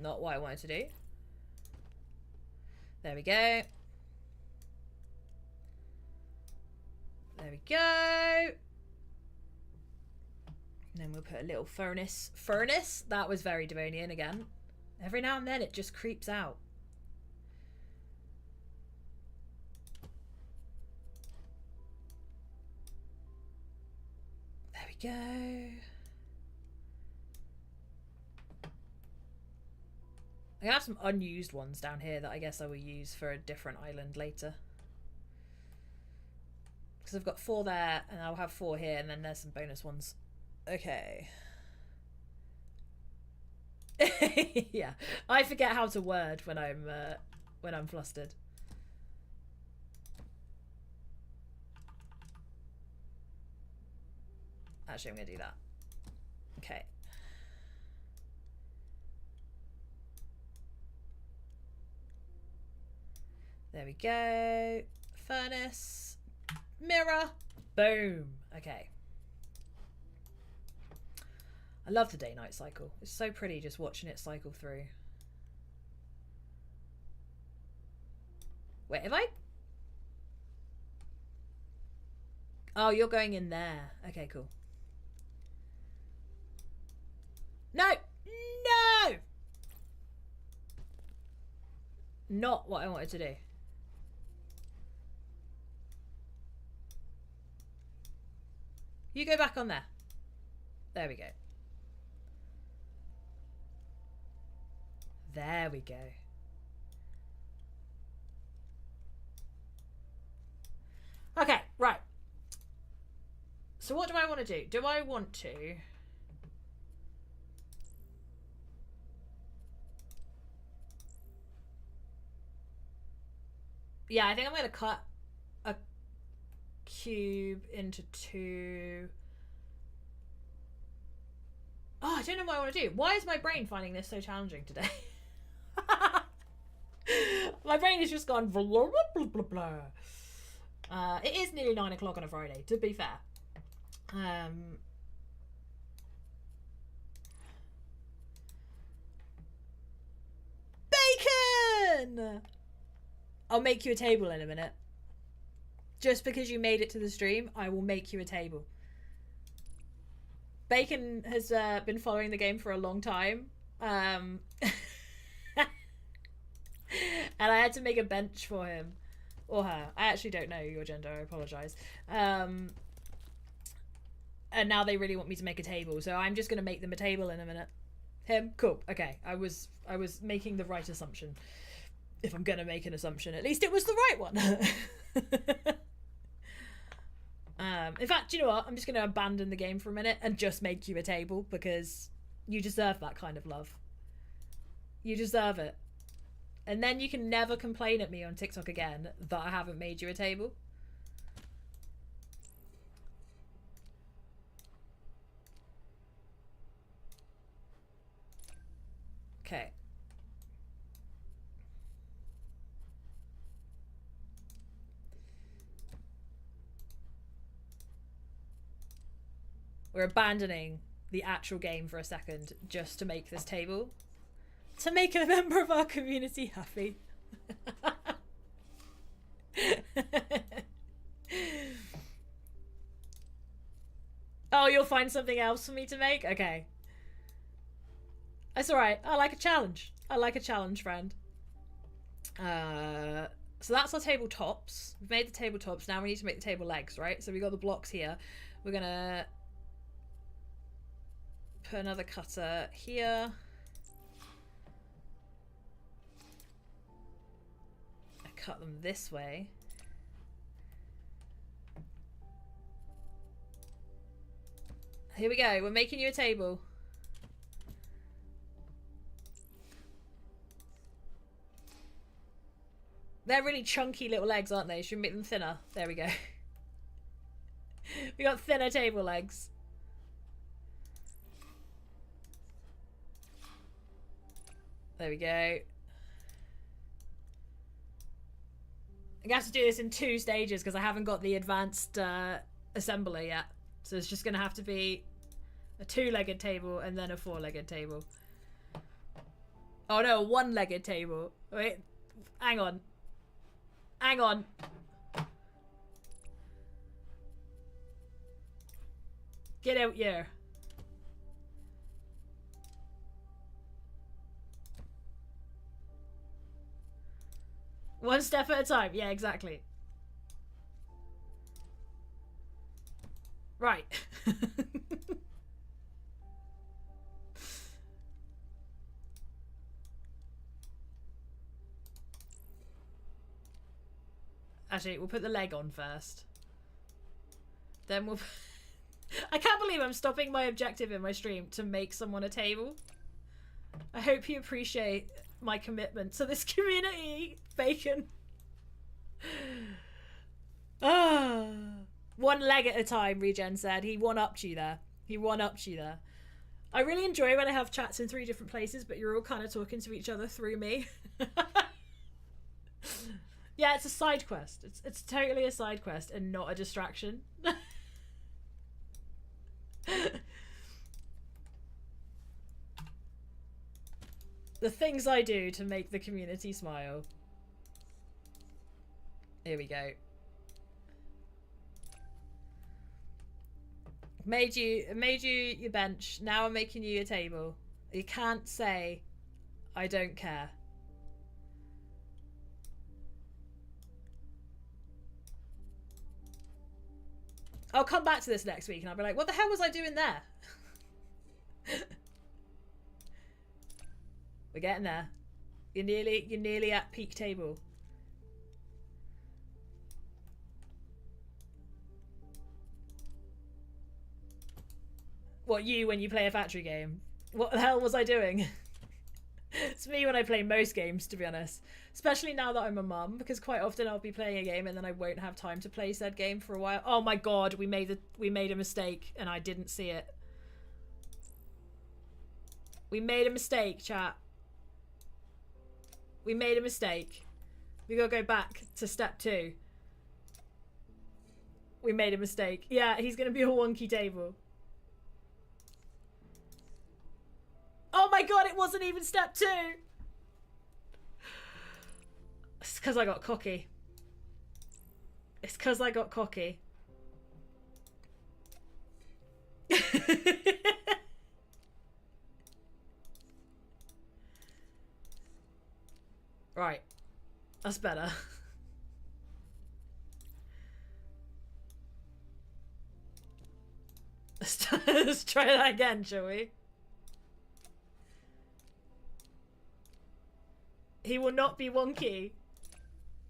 Not what I wanted to do. There we go. There we go. And then we'll put a little furnace. Furnace? That was very Devonian again. Every now and then it just creeps out. There we go. I have some unused ones down here that I guess I will use for a different island later. Because I've got 4 there, and I'll have 4 here, and then there's some bonus ones. Okay. Yeah, I forget how to word when I'm flustered. Actually, I'm gonna do that. Okay. There we go. Furnace. Mirror. Boom. Okay. I love the day-night cycle. It's so pretty just watching it cycle through. Wait, have I? Oh, you're going in there. Okay, cool. No! No! Not what I wanted to do. You go back on there. There we go. There we go. Okay, right. So what do I want to do? Do I want to... Yeah, I think I'm going to cut a cube into 2. Oh, I don't know what I want to do. Why is my brain finding this so challenging today? My brain has just gone blah, blah, blah, blah, blah. It is nearly 9 o'clock on a Friday, to be fair. Bacon! I'll make you a table in a minute. Just because you made it to the stream, I will make you a table. Bacon has been following the game for a long time. And I had to make a bench for him. Or her. I actually don't know your gender, I apologise. And now they really want me to make a table, so I'm just going to make them a table in a minute. Him? Cool. Okay. I was making the right assumption. If I'm going to make an assumption, at least it was the right one. In fact, do you know what? I'm just going to abandon the game for a minute and just make you a table, because you deserve that kind of love. You deserve it. And then you can never complain at me on TikTok again that I haven't made you a table. Okay. We're abandoning the actual game for a second just to make this table. To make a member of our community happy. Oh, you'll find something else for me to make? Okay. That's alright. I like a challenge. I like a challenge, friend. So that's our tabletops. We've made the tabletops. Now we need to make the table legs, right? So we got the blocks here. We're gonna put another cutter here. I cut them this way. Here we go. We're making you a table. They're really chunky little legs, aren't they? Should we make them thinner? There we go. We got thinner table legs. There we go. I'm gonna have to do this in 2 stages because I haven't got the advanced assembler yet. So it's just gonna have to be a 2-legged table and then a 4-legged table. Oh no, a one-legged table. Wait, hang on. Hang on. Get out here. One step at a time. Yeah, exactly. Right. Actually, we'll put the leg on first. Then we'll... I can't believe I'm stopping my objective in my stream to make someone a table. I hope you appreciate my commitment to this community, Bacon. Ah, one leg at a time, Regen said. He one-upped you there. He one-upped you there. I really enjoy when I have chats in 3 different places, but you're all kind of talking to each other through me. Yeah, it's a side quest. It's totally a side quest and not a distraction. The things I do to make the community smile. Here we go. Made you your bench. Now I'm making you your table. You can't say I don't care. I'll come back to this next week and I'll be like, what the hell was I doing there? We're getting there. You're nearly at peak table. What, you when you play a factory game? What the hell was I doing? It's me when I play most games, to be honest. Especially now that I'm a mum, because quite often I'll be playing a game and then I won't have time to play said game for a while. Oh my god, we made a mistake and I didn't see it. We made a mistake, chat. We made a mistake. We gotta go back to step 2. We made a mistake. Yeah, he's gonna be a wonky table. Oh my god, it wasn't even step 2! It's because I got cocky. It's because I got cocky. Right. That's better. Let's try that again, shall we? He will not be wonky.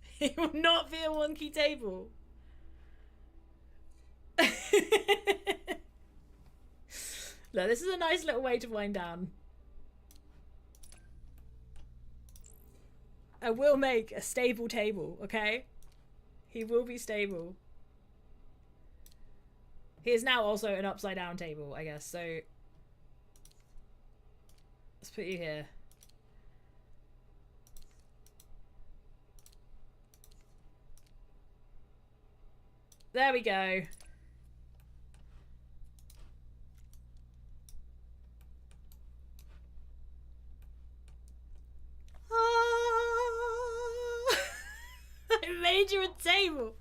He will not be a wonky table. Look, this is a nice little way to wind down. I will make a stable table, okay? He will be stable. He is now also an upside down table, I guess, so... Let's put you here. There we go. I made you a table.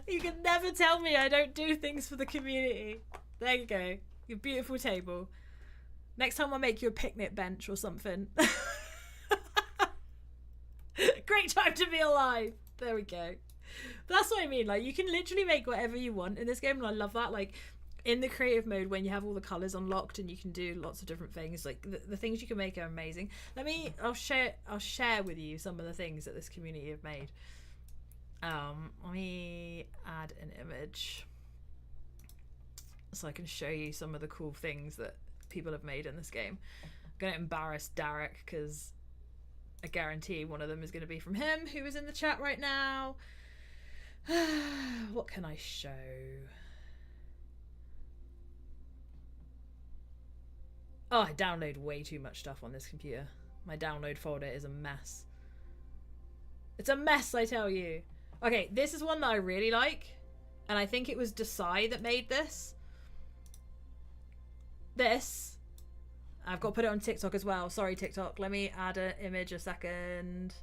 You can never tell me I don't do things for the community. There you go. Your beautiful table. Next time I'll make you a picnic bench or something. Great time to be alive. There we go. But that's what I mean, like, you can literally make whatever you want in this game, and I love that. Like, in the creative mode, when you have all the colours unlocked and you can do lots of different things, like, the things you can make are amazing. I'll share with you some of the things that this community have made. Let me add an image so I can show you some of the cool things that people have made in this game. I'm going to embarrass Derek, because I guarantee one of them is going to be from him, who is in the chat right now. What can I show? Oh, I download way too much stuff on this computer. My download folder is a mess. It's a mess, I tell you. Okay, this is one that I really like, and I think it was Desai that made this. This I've got to put it on TikTok as well. Sorry, TikTok. Let me add an image a second.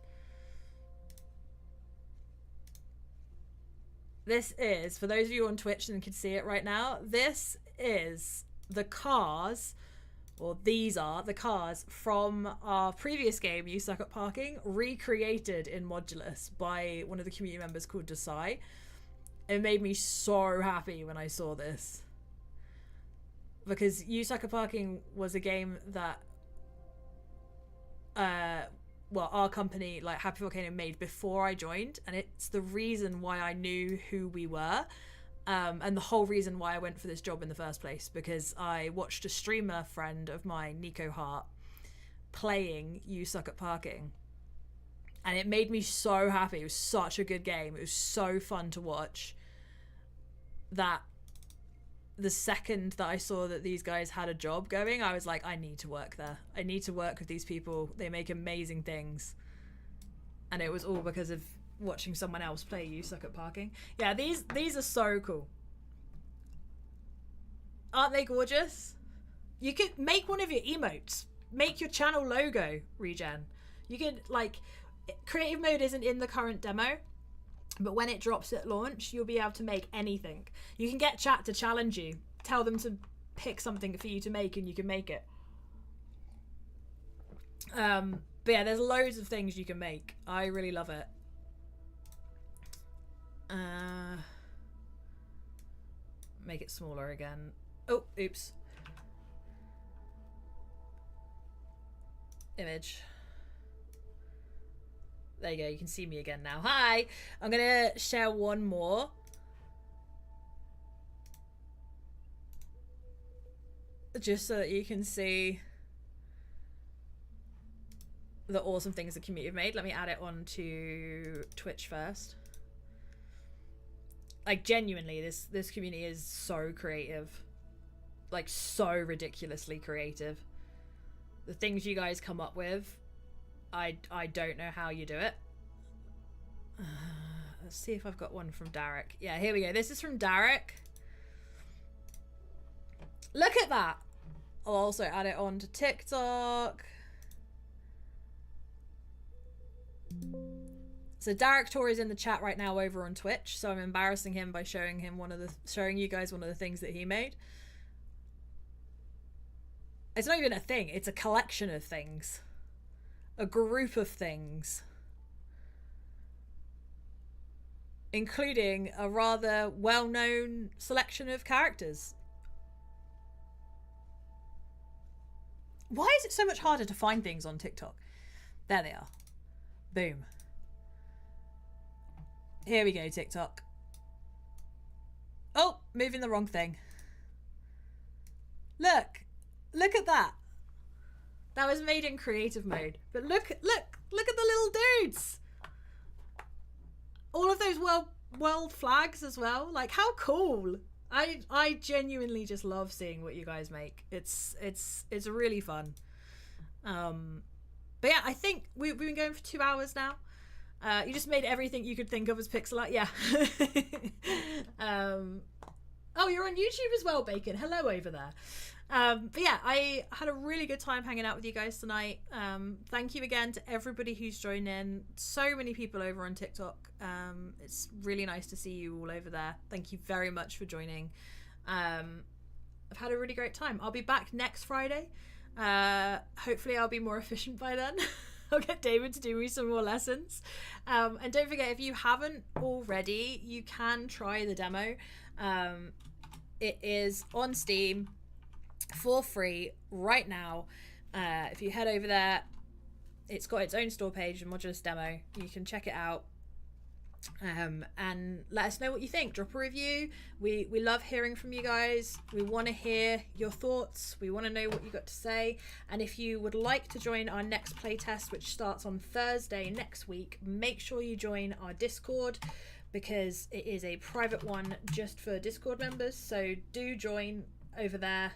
This is, for those of you on Twitch and can see it right now, this is the cars, or these are the cars from our previous game, You Suck at Parking, recreated in Modulus by one of the community members called Desai. It made me so happy when I saw this. Because You Suck at Parking was a game that well, our company, like Happy Volcano, made before I joined, and it's the reason why I knew who we were, and the whole reason why I went for this job in the first place, because I watched a streamer friend of mine, Nico Hart, playing You Suck at Parking, and it made me so happy. It was such a good game. It was so fun to watch that the second that I saw that these guys had a job going, I was like, I need to work there. I need to work with these people. They make amazing things. And it was all because of watching someone else play You Suck at Parking. Yeah, these are so cool. Aren't they gorgeous? You could make one of your emotes. Make your channel logo, Regen. You could, like, creative mode isn't in the current demo, but when it drops at launch, you'll be able to make anything. You can get chat to challenge you. Tell them to pick something for you to make and you can make it. But yeah, there's loads of things you can make. I really love it. Make it smaller again. Oh, oops. Image. There you go, you can see me again now. Hi! I'm gonna share one more. Just so that you can see the awesome things the community have made. Let me add it onto Twitch first. Like, genuinely, this community is so creative. Like, so ridiculously creative. The things you guys come up with, I don't know how you do it. Let's see if I've got one from Derek. Yeah, here we go. This is from Derek. Look at that. I'll also add it on to TikTok. So Derek Tor is in the chat right now over on Twitch, so I'm embarrassing him by showing you guys one of the things that he made. It's not even a thing, it's a collection of things. A group of things. Including a rather well-known selection of characters. Why is it so much harder to find things on TikTok? There they are. Boom. Here we go, TikTok. Oh, moving the wrong thing. Look at that. That was made in creative mode. But look at the little dudes. All of those world flags as well. Like, how cool. I genuinely just love seeing what you guys make. It's really fun. But yeah, I think we've been going for 2 hours now. You just made everything you could think of as pixel art. Yeah. Oh, you're on YouTube as well, Bacon. Hello over there. But yeah, I had a really good time hanging out with you guys tonight. Thank you again to everybody who's joined in. So many people over on TikTok. It's really nice to see you all over there. Thank you very much for joining. I've had a really great time. I'll be back next Friday. Hopefully I'll be more efficient by then. I'll get David to do me some more lessons. And don't forget, if you haven't already, you can try the demo. It is on Steam for free right now. If you head over there, it's got its own store page, a Modulus demo. You can check it out. And let us know what you think. Drop a review. We love hearing from you guys. We want to hear your thoughts. We want to know what you got to say. And if you would like to join our next playtest, which starts on Thursday next week, make sure you join our Discord, because it is a private one just for Discord members. So do join over there.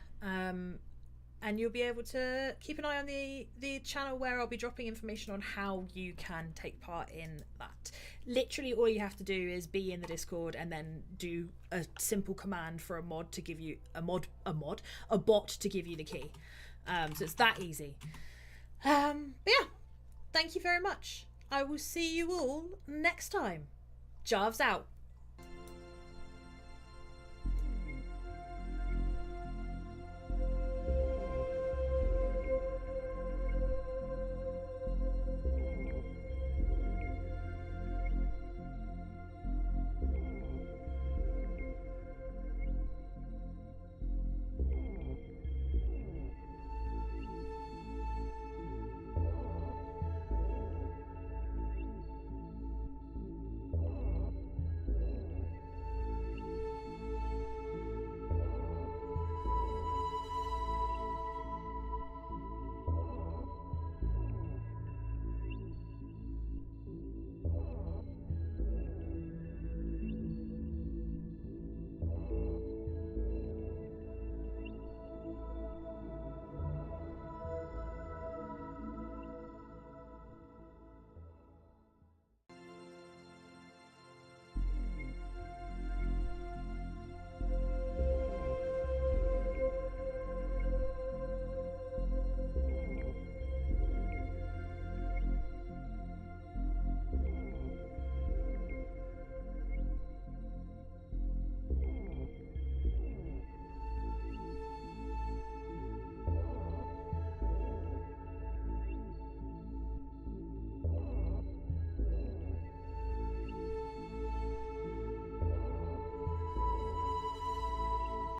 And you'll be able to keep an eye on the channel, where I'll be dropping information on how you can take part in that. Literally all you have to do is be in the Discord and then do a simple command for a mod to give you a bot to give you the key. So it's that easy. But yeah, thank you very much. I will see you all next time. Jarves out.